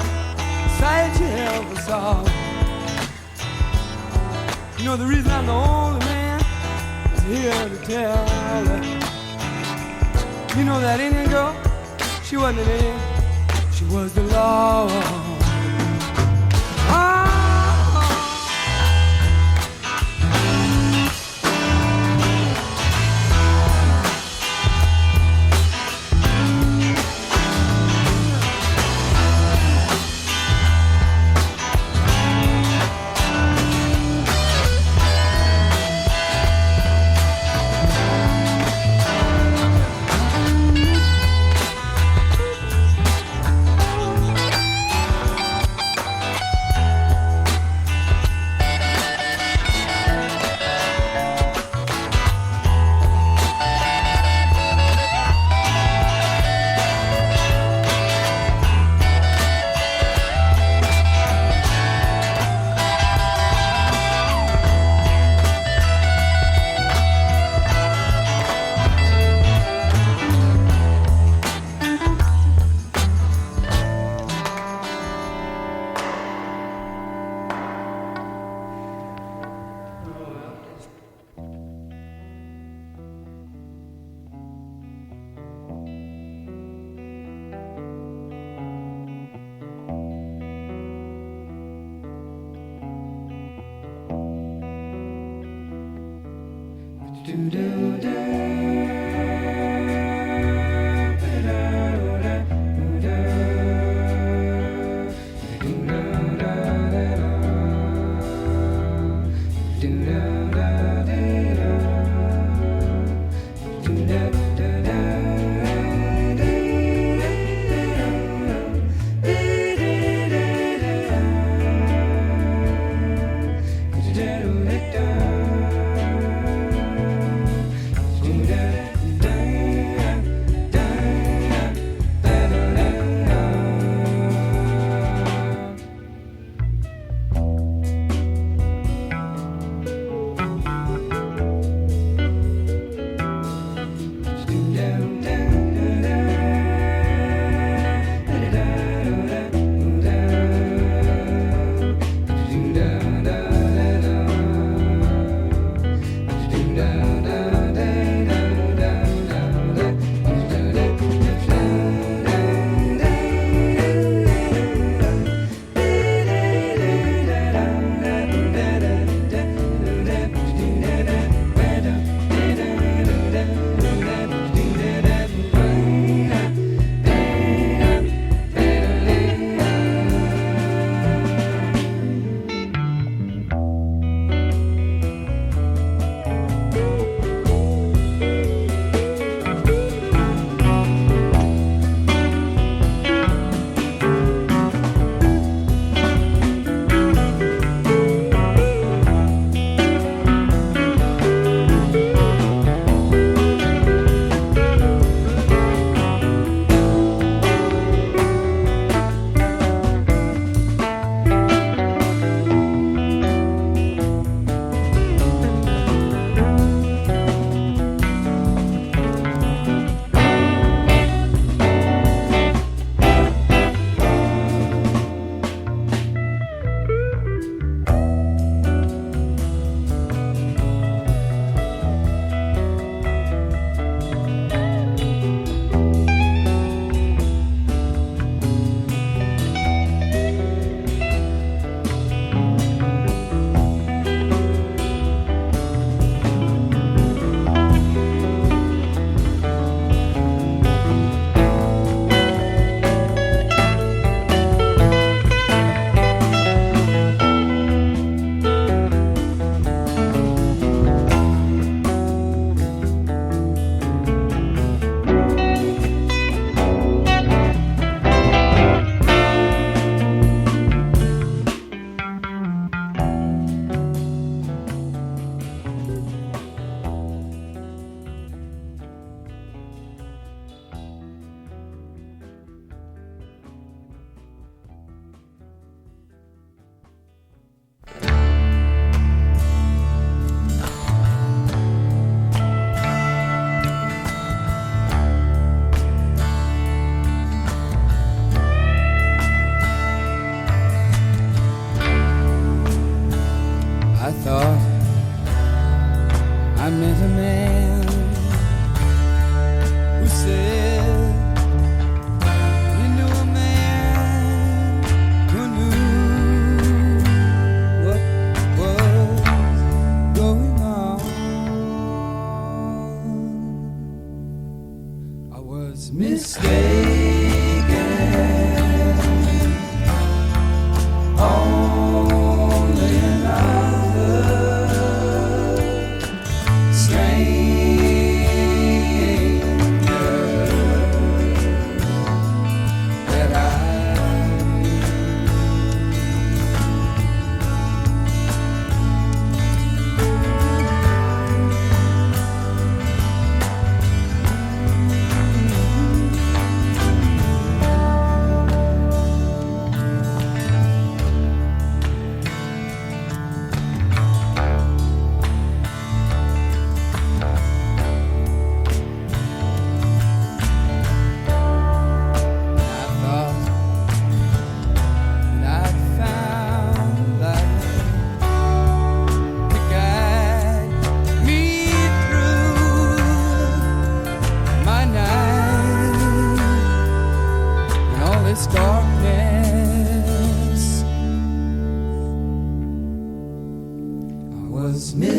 sight you ever saw. You know the reason I'm the only man is here to tell that. You know that Indian girl, she wasn't an Indian, she was the law.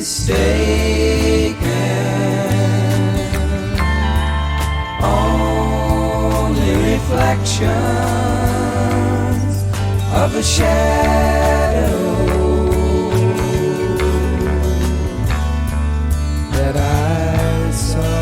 mistaken. Only reflections of a shadow that I saw.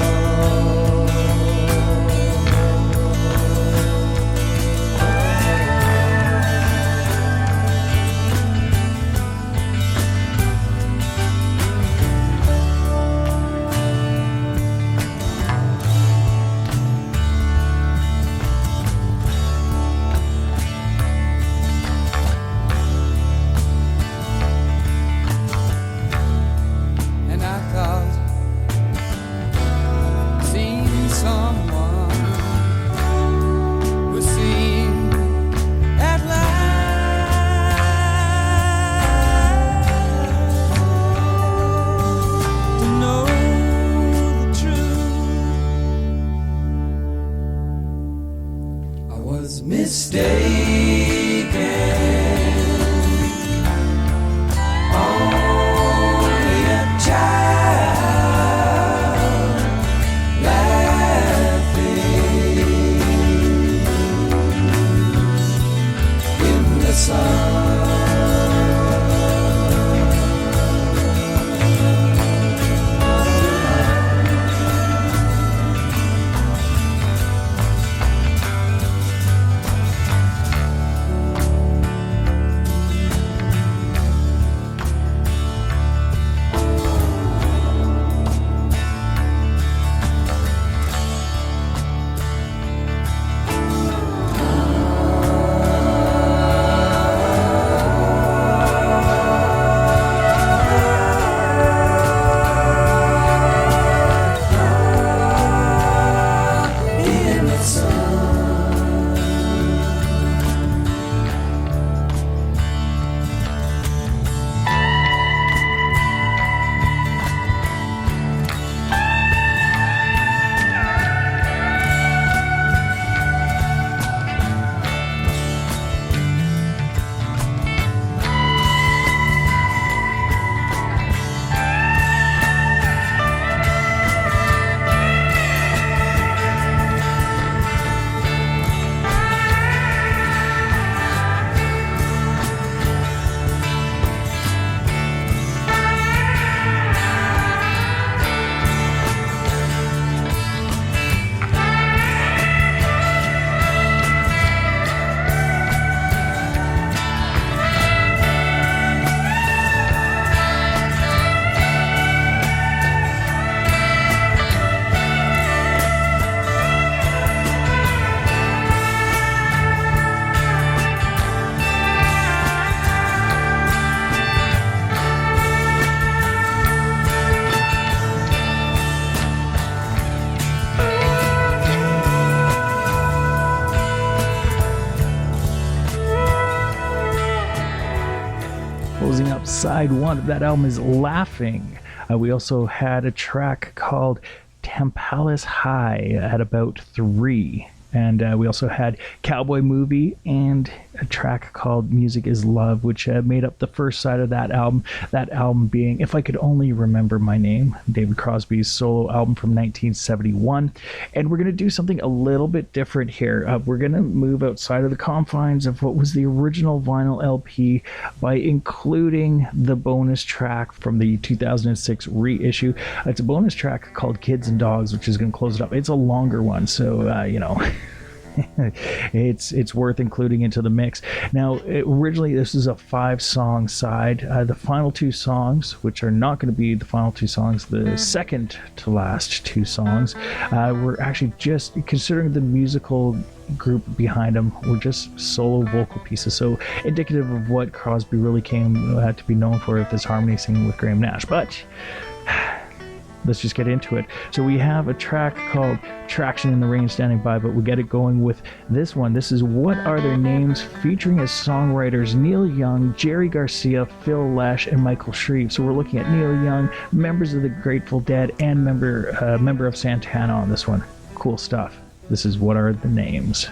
Closing up side one of that album is Laughing. We also had a track called Tampalis High at about 3. And we also had Cowboy Movie and a track called Music is Love, which made up the first side of that album. That album being If I Could Only Remember My Name, David Crosby's solo album from 1971. And we're going to do something a little bit different here. We're going to move outside of the confines of what was the original vinyl LP by including the bonus track from the 2006 reissue. It's a bonus track called Kids and Dogs, which is going to close it up. It's a longer one, so, you know... it's worth including into the mix. Now, originally this is a 5-song side. The final 2 songs, which are not going to be the final 2 songs, the second to last 2 songs, were actually just, considering the musical group behind them, were just solo vocal pieces, so indicative of what Crosby really came to be known for with his harmony singing with Graham Nash. But let's just get into it. So we have a track called Traction in the Rain standing by, but we'll get it going with this one. This is What Are Their Names, featuring as songwriters Neil Young, Jerry Garcia, Phil Lesh, and Michael Shreve. So we're looking at Neil Young, members of the Grateful Dead, and member of Santana on this one. Cool stuff. This is What Are the Names.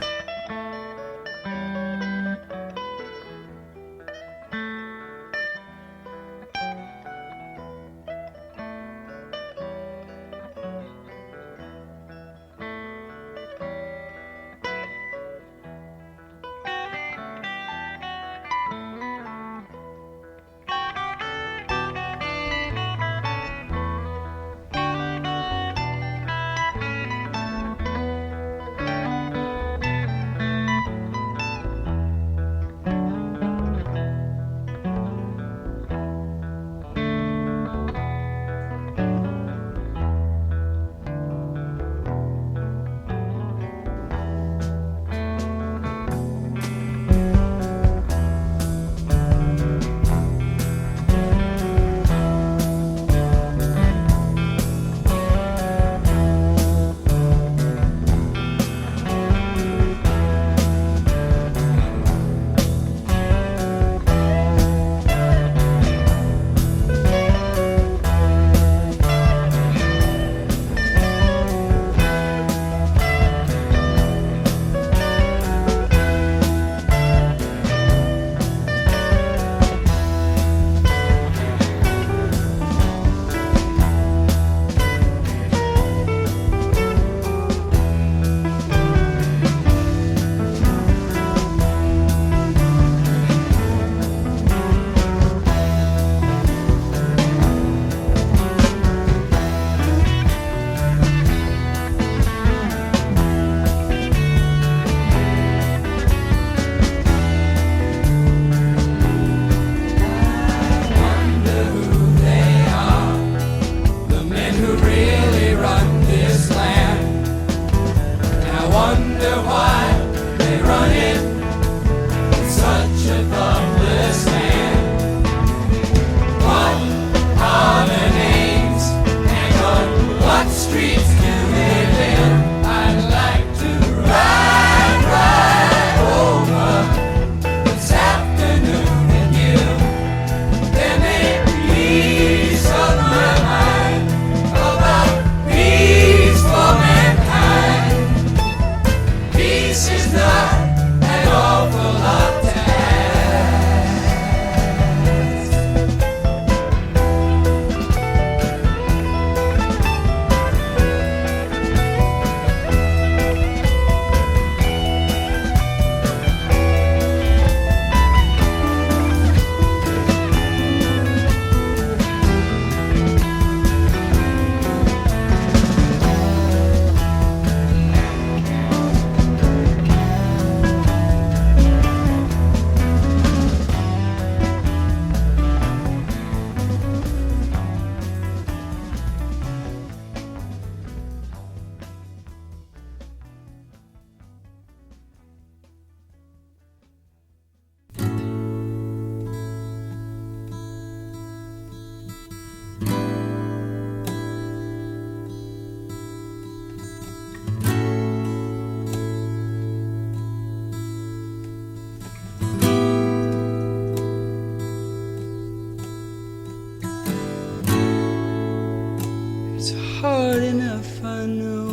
hard enough, I know,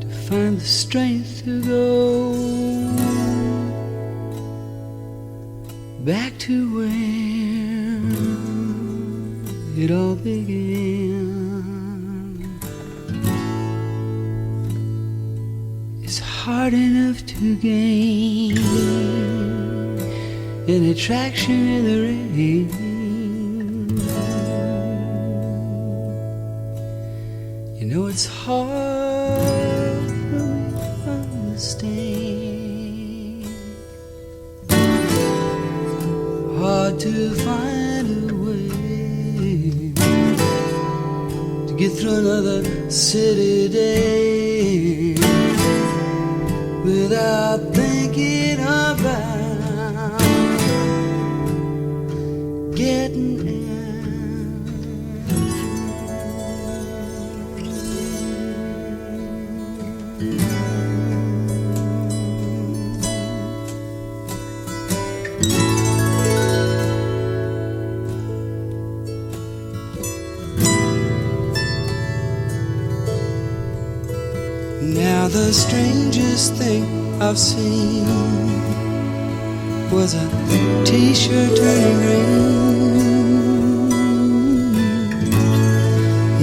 to find the strength to go back to where it all began. It's hard enough to gain an attraction in the rain. You know it's hard for me to understand, hard to find a way to get through another city day without thinking about getting Now the strangest thing I've seen was a t-shirt turning green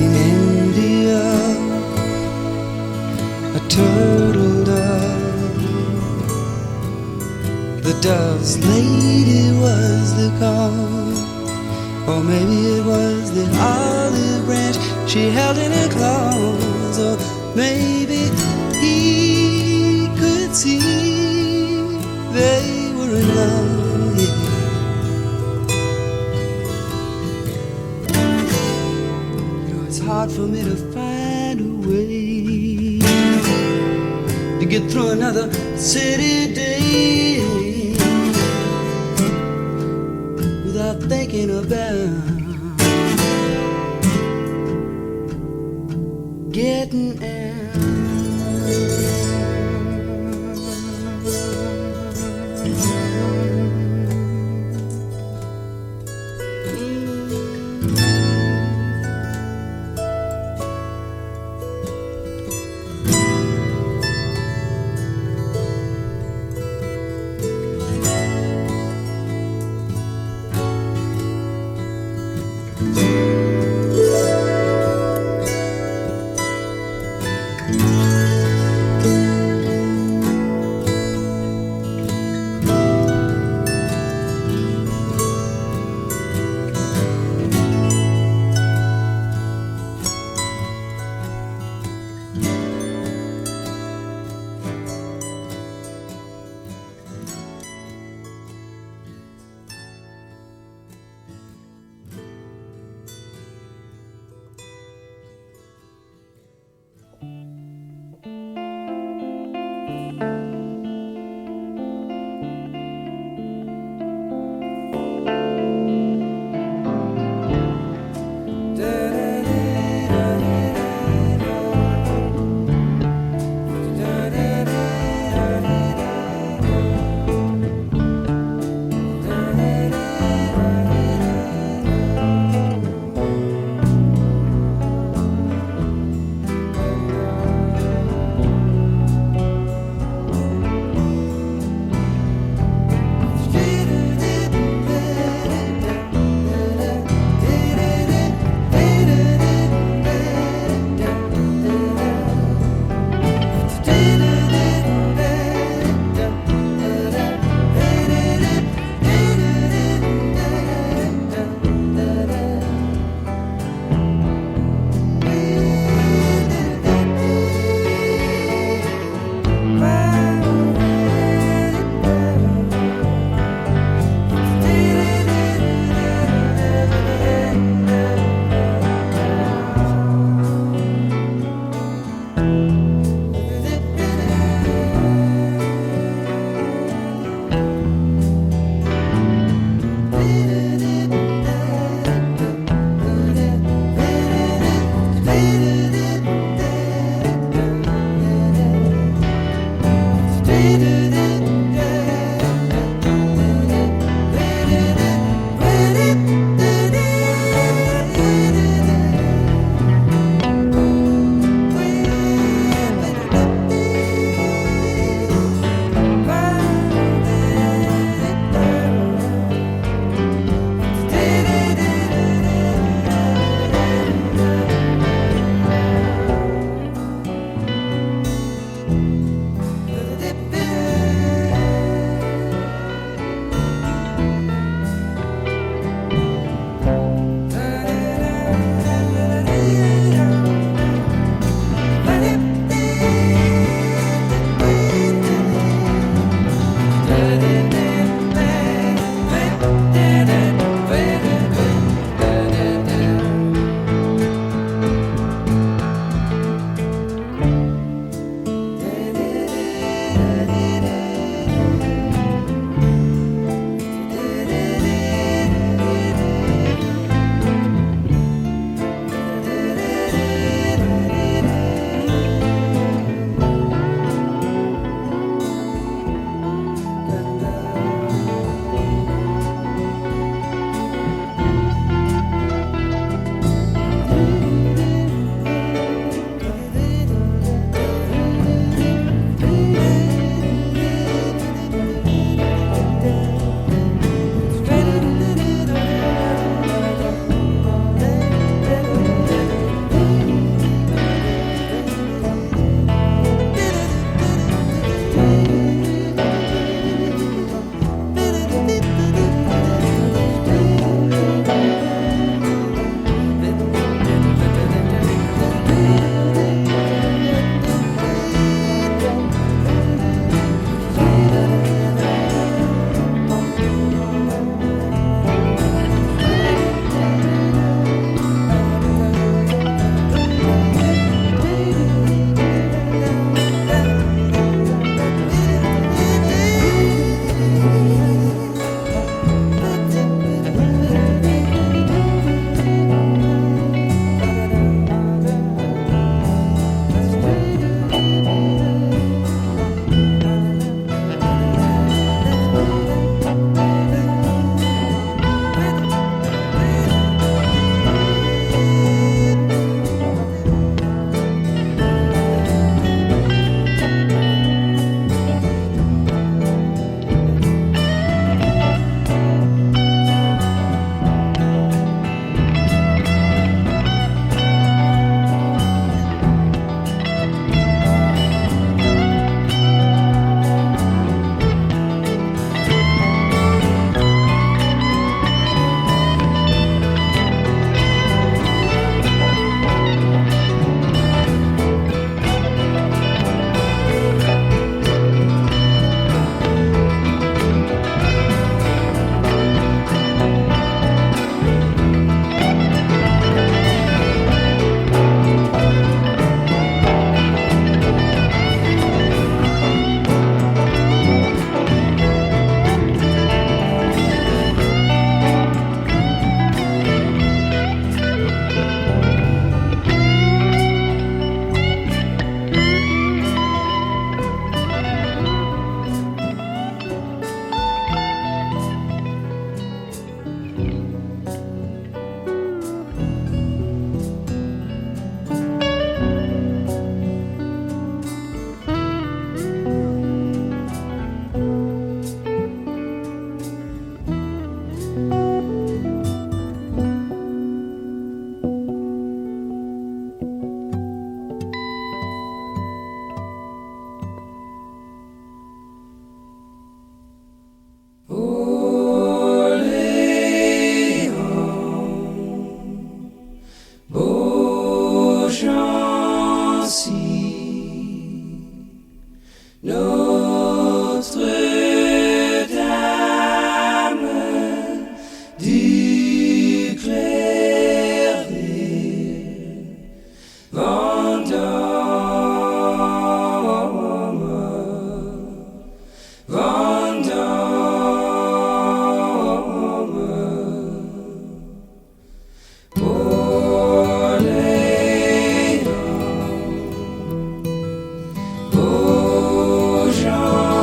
in India, a turtle dove. The dove's lady was the cause, or maybe it was the olive branch she held in her claws, or maybe he could see they were in love. You know, it's hard for me to find a way to get through another city day without thinking about getting out. Aux gens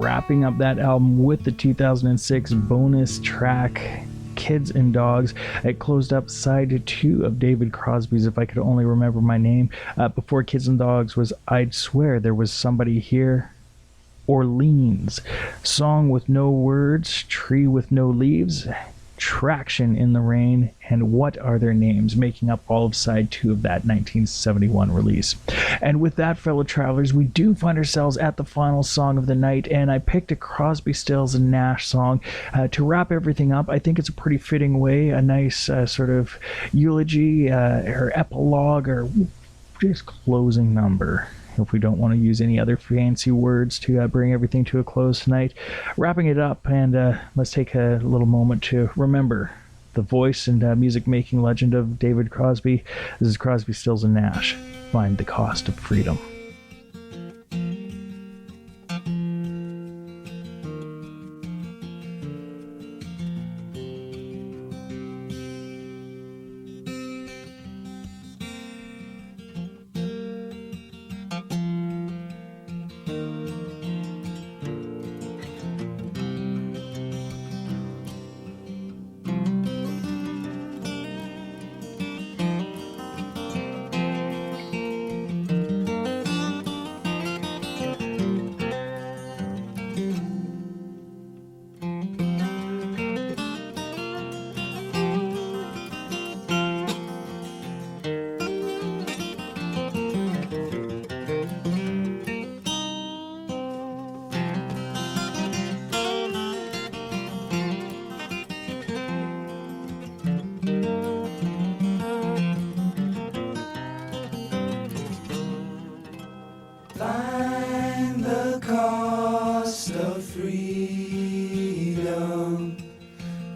wrapping up that album with the 2006 bonus track Kids and Dogs. It closed up side 2 of David Crosby's If I Could Only Remember My Name. Before Kids and Dogs was I'd Swear There Was Somebody Here. Orleans, Song with No Words, Tree with No Leaves, Traction in the Rain, and What Are Their Names, making up all of side 2 of that 1971 release. And with that, fellow travelers, we do find ourselves at the final song of the night, and I picked a Crosby, Stills, and Nash song to wrap everything up. I think it's a pretty fitting way, a nice sort of eulogy or epilogue or just closing number, if we don't want to use any other fancy words to bring everything to a close tonight. Wrapping it up, and let's take a little moment to remember the voice and music-making legend of David Crosby. This is Crosby, Stills, and Nash. Find the Cost of Freedom.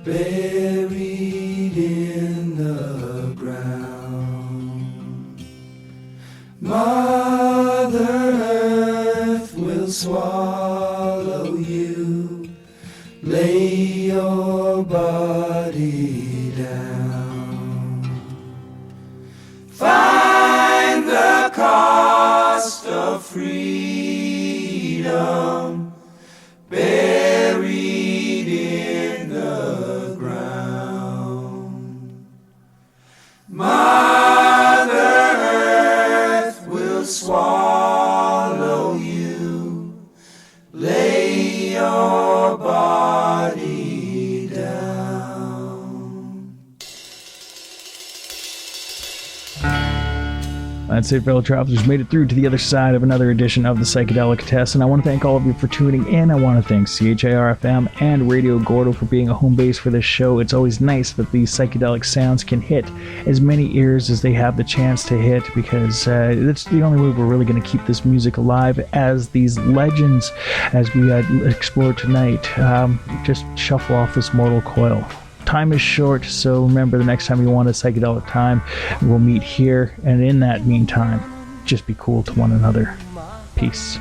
Buried in the ground, Mother Earth will swallow you. Lay your body down. Find the cost of freedom. Buried in the ground, Mother Earth will swallow you. Lay your body down.
That's it, fellow travelers. Made it through to the other side of another edition of the Psychedelicatessen. I want to thank all of you for tuning in. I want to thank CHIR-FM and Radio Gordo for being a home base for this show. It's always nice that these psychedelic sounds can hit as many ears as they have the chance to hit, because that's the only way we're really going to keep this music alive as these legends, as we explore tonight, just shuffle off this mortal coil. Time is short, so remember, the next time you want a psychedelic time, we'll meet here, and in that meantime, just be cool to one another. Peace.